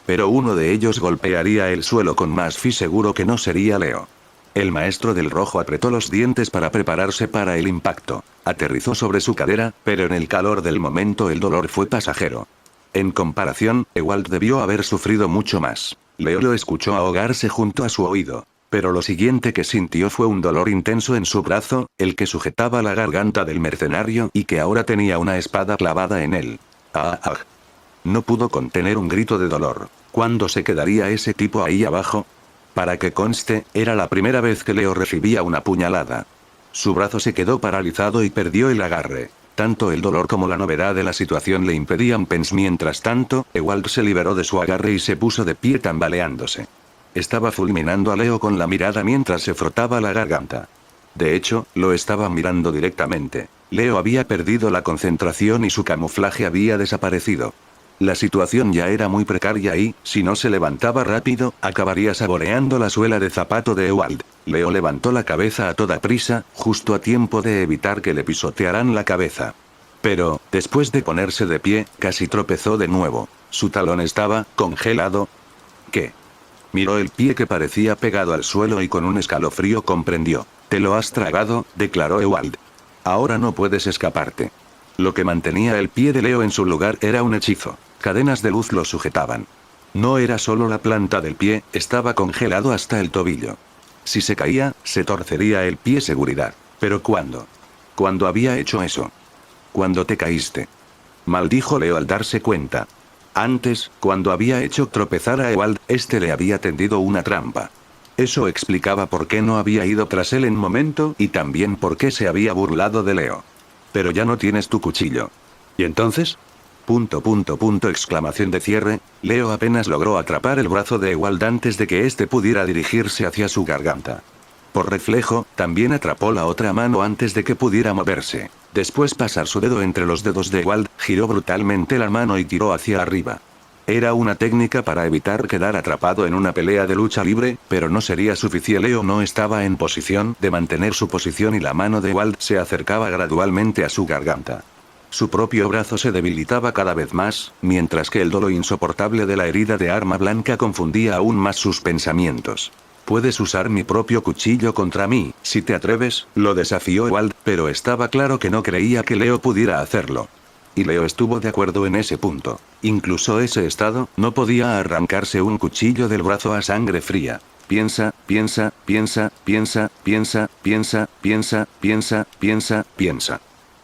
Pero uno de ellos golpearía el suelo con más fi, seguro que no sería Leo. El maestro del rojo apretó los dientes para prepararse para el impacto. Aterrizó sobre su cadera, pero en el calor del momento el dolor fue pasajero. En comparación, Ewald debió haber sufrido mucho más. Leo lo escuchó ahogarse junto a su oído. Pero lo siguiente que sintió fue un dolor intenso en su brazo, el que sujetaba la garganta del mercenario y que ahora tenía una espada clavada en él. ¡Ah! ¡Ah! No pudo contener un grito de dolor. ¿Cuándo se quedaría ese tipo ahí abajo? Para que conste, era la primera vez que Leo recibía una puñalada. Su brazo se quedó paralizado y perdió el agarre. Tanto el dolor como la novedad de la situación le impedían pensar. Mientras tanto, Ewald se liberó de su agarre y se puso de pie tambaleándose. Estaba fulminando a Leo con la mirada mientras se frotaba la garganta. De hecho, lo estaba mirando directamente. Leo había perdido la concentración y su camuflaje había desaparecido. La situación ya era muy precaria y, si no se levantaba rápido, acabaría saboreando la suela de zapato de Ewald. Leo levantó la cabeza a toda prisa, justo a tiempo de evitar que le pisotearan la cabeza. Pero, después de ponerse de pie, casi tropezó de nuevo. Su talón estaba congelado. ¿Qué? Miró el pie que parecía pegado al suelo y con un escalofrío comprendió. «Te lo has tragado», declaró Ewald. «Ahora no puedes escaparte». Lo que mantenía el pie de Leo en su lugar era un hechizo. Cadenas de luz lo sujetaban. No era solo la planta del pie, estaba congelado hasta el tobillo. Si se caía, se torcería el pie, seguridad. ¿Pero cuándo? ¿Cuándo había hecho eso? Cuando te caíste. Maldijo Leo al darse cuenta. Antes, cuando había hecho tropezar a Ewald, este le había tendido una trampa. Eso explicaba por qué no había ido tras él en momento y también por qué se había burlado de Leo. Pero ya no tienes tu cuchillo. ¿Y entonces? Exclamación de cierre. Leo apenas logró atrapar el brazo de Ewald antes de que éste pudiera dirigirse hacia su garganta. Por reflejo, también atrapó la otra mano antes de que pudiera moverse. Después pasar su dedo entre los dedos de Ewald, giró brutalmente la mano y tiró hacia arriba. Era una técnica para evitar quedar atrapado en una pelea de lucha libre, pero no sería suficiente. Leo no estaba en posición de mantener su posición y la mano de Ewald se acercaba gradualmente a su garganta. Su propio brazo se debilitaba cada vez más, mientras que el dolor insoportable de la herida de arma blanca confundía aún más sus pensamientos. «Puedes usar mi propio cuchillo contra mí, si te atreves», lo desafió Ewald, pero estaba claro que no creía que Leo pudiera hacerlo. Y Leo estuvo de acuerdo en ese punto. Incluso ese estado, no podía arrancarse un cuchillo del brazo a sangre fría. Piensa.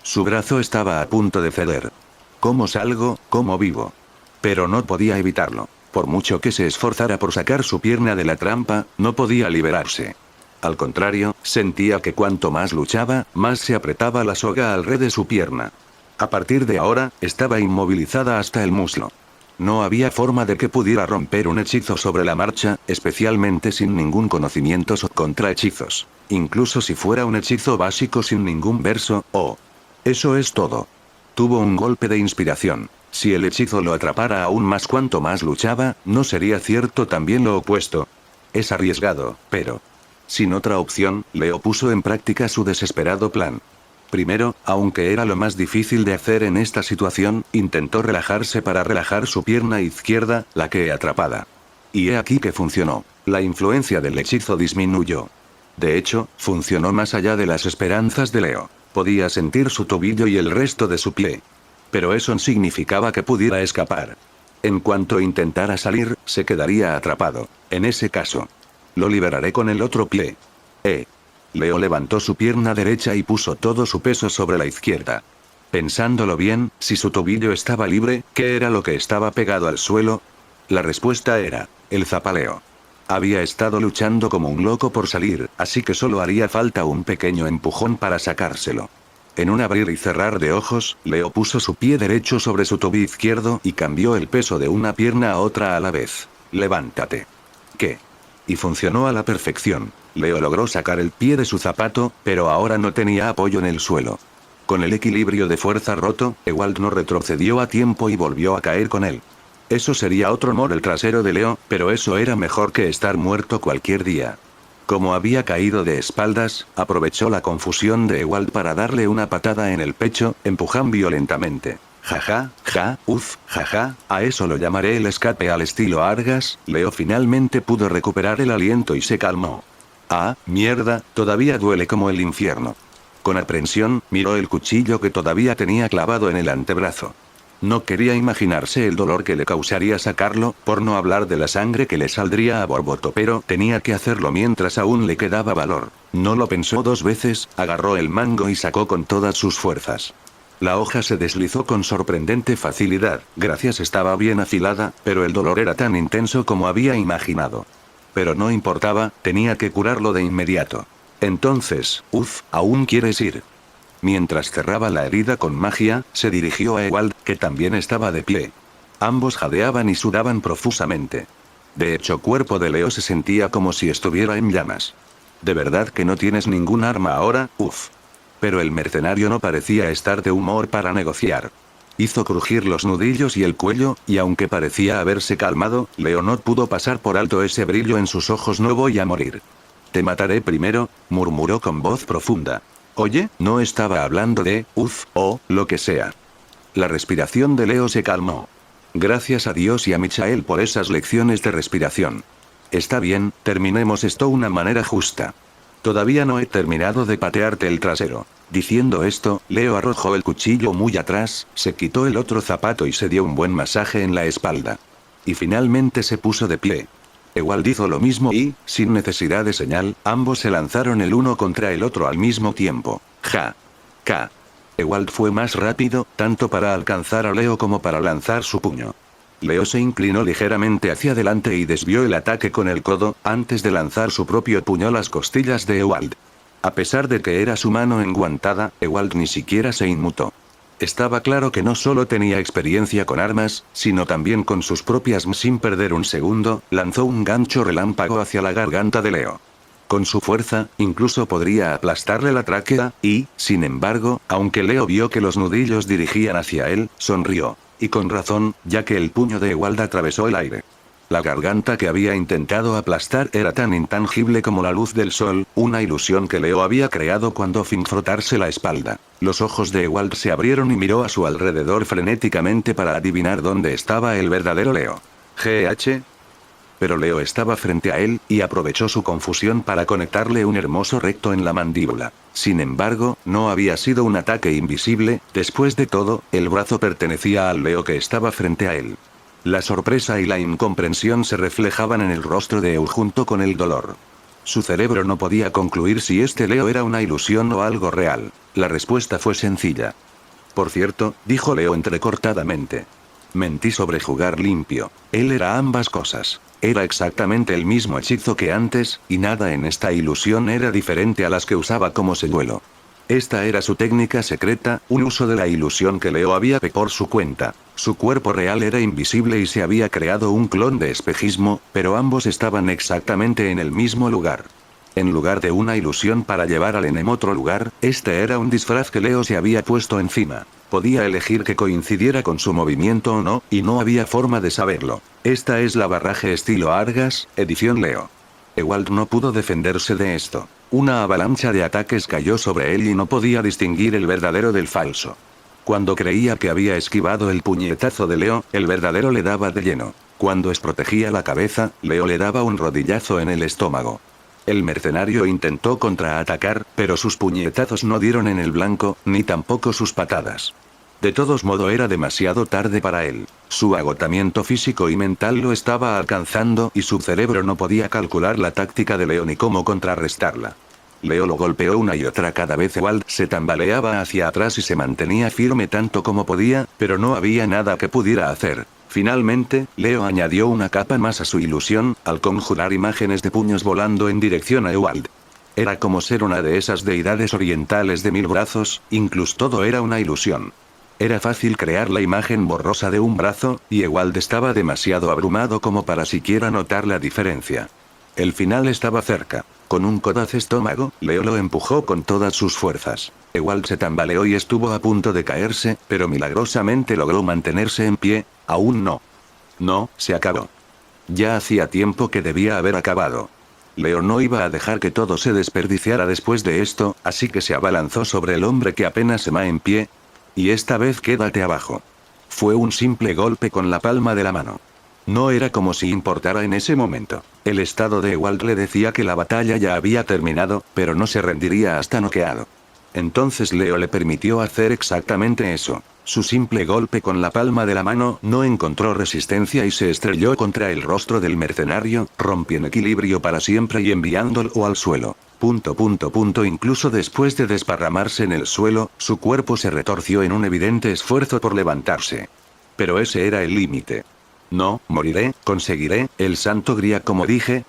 Su brazo estaba a punto de ceder. ¿Cómo salgo? ¿Cómo vivo? Pero no podía evitarlo. Por mucho que se esforzara por sacar su pierna de la trampa, no podía liberarse. Al contrario, sentía que cuanto más luchaba, más se apretaba la soga alrededor de su pierna. A partir de ahora, estaba inmovilizada hasta el muslo. No había forma de que pudiera romper un hechizo sobre la marcha, especialmente sin ningún conocimiento contra hechizos. Incluso si fuera un hechizo básico sin ningún verso, Eso es todo. Tuvo un golpe de inspiración. Si el hechizo lo atrapara aún más cuanto más luchaba, ¿no sería cierto también lo opuesto? Es arriesgado, pero... Sin otra opción, Leo puso en práctica su desesperado plan. Primero, aunque era lo más difícil de hacer en esta situación, intentó relajarse para relajar su pierna izquierda, la que atrapada. Y he aquí que funcionó. La influencia del hechizo disminuyó. De hecho, funcionó más allá de las esperanzas de Leo. Podía sentir su tobillo y el resto de su pie. Pero eso no significaba que pudiera escapar. En cuanto intentara salir, se quedaría atrapado. En ese caso, lo liberaré con el otro pie. Leo levantó su pierna derecha y puso todo su peso sobre la izquierda. Pensándolo bien, si su tobillo estaba libre, ¿qué era lo que estaba pegado al suelo? La respuesta era, el zapaleo. Había estado luchando como un loco por salir, así que solo haría falta un pequeño empujón para sacárselo. En un abrir y cerrar de ojos, Leo puso su pie derecho sobre su tobillo izquierdo y cambió el peso de una pierna a otra a la vez. «Levántate». ¿Qué? Y funcionó a la perfección. Leo logró sacar el pie de su zapato, pero ahora no tenía apoyo en el suelo. Con el equilibrio de fuerza roto, Ewald no retrocedió a tiempo y volvió a caer con él. Eso sería otro mor el trasero de Leo, pero eso era mejor que estar muerto cualquier día. Como había caído de espaldas, aprovechó la confusión de Ewald para darle una patada en el pecho, empujando violentamente. Jaja, jaja, a eso lo llamaré el escape al estilo Argas. Leo finalmente pudo recuperar el aliento y se calmó. Ah, mierda, todavía duele como el infierno. Con aprensión, miró el cuchillo que todavía tenía clavado en el antebrazo. No quería imaginarse el dolor que le causaría sacarlo, por no hablar de la sangre que le saldría a borboto, pero tenía que hacerlo mientras aún le quedaba valor. No lo pensó dos veces, agarró el mango y sacó con todas sus fuerzas. La hoja se deslizó con sorprendente facilidad, gracias estaba bien afilada, pero el dolor era tan intenso como había imaginado. Pero no importaba, tenía que curarlo de inmediato. Entonces, ¿aún quieres ir? Mientras cerraba la herida con magia, se dirigió a Ewald, que también estaba de pie. Ambos jadeaban y sudaban profusamente. De hecho, el cuerpo de Leo se sentía como si estuviera en llamas. ¿De verdad que no tienes ningún arma ahora? Pero el mercenario no parecía estar de humor para negociar. Hizo crujir los nudillos y el cuello, y aunque parecía haberse calmado, Leo no pudo pasar por alto ese brillo en sus ojos. No voy a morir. Te mataré primero, murmuró con voz profunda. Oye, no estaba hablando de, o lo que sea. La respiración de Leo se calmó. Gracias a Dios y a Michael por esas lecciones de respiración. Está bien, terminemos esto de una manera justa. Todavía no he terminado de patearte el trasero. Diciendo esto, Leo arrojó el cuchillo muy atrás, se quitó el otro zapato y se dio un buen masaje en la espalda. Y finalmente se puso de pie. Ewald hizo lo mismo y, sin necesidad de señal, ambos se lanzaron el uno contra el otro al mismo tiempo. Ewald fue más rápido, tanto para alcanzar a Leo como para lanzar su puño. Leo se inclinó ligeramente hacia adelante y desvió el ataque con el codo, antes de lanzar su propio puño a las costillas de Ewald. A pesar de que era su mano enguantada, Ewald ni siquiera se inmutó. Estaba claro que no solo tenía experiencia con armas, sino también con sus propias. Sin perder un segundo, lanzó un gancho relámpago hacia la garganta de Leo. Con su fuerza, incluso podría aplastarle la tráquea, y, sin embargo, aunque Leo vio que los nudillos dirigían hacia él, sonrió. Y con razón, ya que el puño de Ewald atravesó el aire. La garganta que había intentado aplastar era tan intangible como la luz del sol, una ilusión que Leo había creado cuando fin frotarse la espalda. Los ojos de Ewald se abrieron y miró a su alrededor frenéticamente para adivinar dónde estaba el verdadero Leo. ¿GH? Pero Leo estaba frente a él, y aprovechó su confusión para conectarle un hermoso recto en la mandíbula. Sin embargo, no había sido un ataque invisible, después de todo, el brazo pertenecía al Leo que estaba frente a él. La sorpresa y la incomprensión se reflejaban en el rostro de Eu junto con el dolor. Su cerebro no podía concluir si este Leo era una ilusión o algo real. La respuesta fue sencilla. Por cierto, dijo Leo entrecortadamente. Mentí sobre jugar limpio. Él era ambas cosas. Era exactamente el mismo hechizo que antes, y nada en esta ilusión era diferente a las que usaba como señuelo. Esta era su técnica secreta, un uso de la ilusión que Leo había hecho por su cuenta. Su cuerpo real era invisible y se había creado un clon de espejismo, pero ambos estaban exactamente en el mismo lugar. En lugar de una ilusión para llevar al en otro lugar, este era un disfraz que Leo se había puesto encima. Podía elegir que coincidiera con su movimiento o no, y no había forma de saberlo. Esta es la barraje estilo Argas, edición Leo. Ewald no pudo defenderse de esto. Una avalancha de ataques cayó sobre él y no podía distinguir el verdadero del falso. Cuando creía que había esquivado el puñetazo de Leo, el verdadero le daba de lleno. Cuando desprotegía la cabeza, Leo le daba un rodillazo en el estómago. El mercenario intentó contraatacar, pero sus puñetazos no dieron en el blanco, ni tampoco sus patadas. De todos modos era demasiado tarde para él. Su agotamiento físico y mental lo estaba alcanzando y su cerebro no podía calcular la táctica de Leo ni cómo contrarrestarla. Leo lo golpeó una y otra cada vez. Ewald se tambaleaba hacia atrás y se mantenía firme tanto como podía, pero no había nada que pudiera hacer. Finalmente, Leo añadió una capa más a su ilusión, al conjurar imágenes de puños volando en dirección a Ewald. Era como ser una de esas deidades orientales de 1000 brazos, incluso todo era una ilusión. Era fácil crear la imagen borrosa de un brazo, y Ewald estaba demasiado abrumado como para siquiera notar la diferencia. El final estaba cerca. Con un codazo estómago, Leo lo empujó con todas sus fuerzas. Ewald se tambaleó y estuvo a punto de caerse, pero milagrosamente logró mantenerse en pie. Aún no. No, se acabó. Ya hacía tiempo que debía haber acabado. Leo no iba a dejar que todo se desperdiciara después de esto, así que se abalanzó sobre el hombre que apenas se ma en pie. Y esta vez quédate abajo. Fue un simple golpe con la palma de la mano. No era como si importara en ese momento. El estado de Ewald le decía que la batalla ya había terminado, pero no se rendiría hasta noqueado. Entonces Leo le permitió hacer exactamente eso. Su simple golpe con la palma de la mano no encontró resistencia y se estrelló contra el rostro del mercenario, rompiendo equilibrio para siempre y enviándolo al suelo. Incluso después de desparramarse en el suelo, su cuerpo se retorció en un evidente esfuerzo por levantarse. Pero ese era el límite. No, moriré, conseguiré, el santo gría como dije,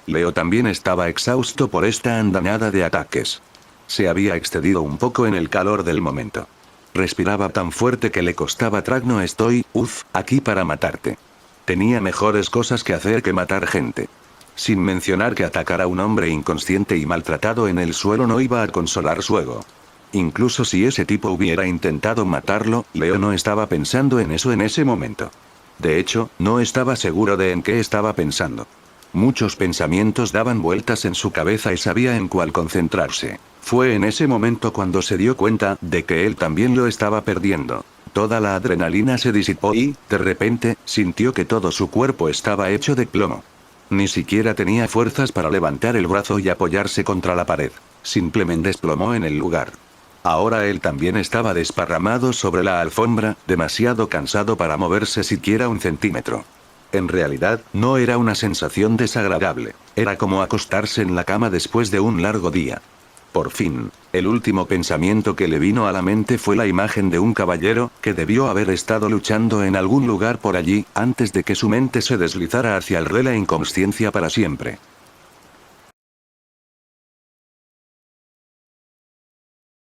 Leo también estaba exhausto por esta andanada de ataques. Se había excedido un poco en el calor del momento. Respiraba tan fuerte que le costaba no estoy, aquí para matarte. Tenía mejores cosas que hacer que matar gente. Sin mencionar que atacar a un hombre inconsciente y maltratado en el suelo no iba a consolar su ego. Incluso si ese tipo hubiera intentado matarlo, Leo no estaba pensando en eso en ese momento. De hecho, no estaba seguro de en qué estaba pensando. Muchos pensamientos daban vueltas en su cabeza y sabía en cuál concentrarse. Fue en ese momento cuando se dio cuenta de que él también lo estaba perdiendo. Toda la adrenalina se disipó y, de repente, sintió que todo su cuerpo estaba hecho de plomo. Ni siquiera tenía fuerzas para levantar el brazo y apoyarse contra la pared. Simplemente desplomó en el lugar. Ahora él también estaba desparramado sobre la alfombra, demasiado cansado para moverse siquiera un centímetro. En realidad, no era una sensación desagradable. Era como acostarse en la cama después de un largo día. Por fin, el último pensamiento que le vino a la mente fue la imagen de un caballero, que debió haber estado luchando en algún lugar por allí, antes de que su mente se deslizara hacia el de la inconsciencia para siempre.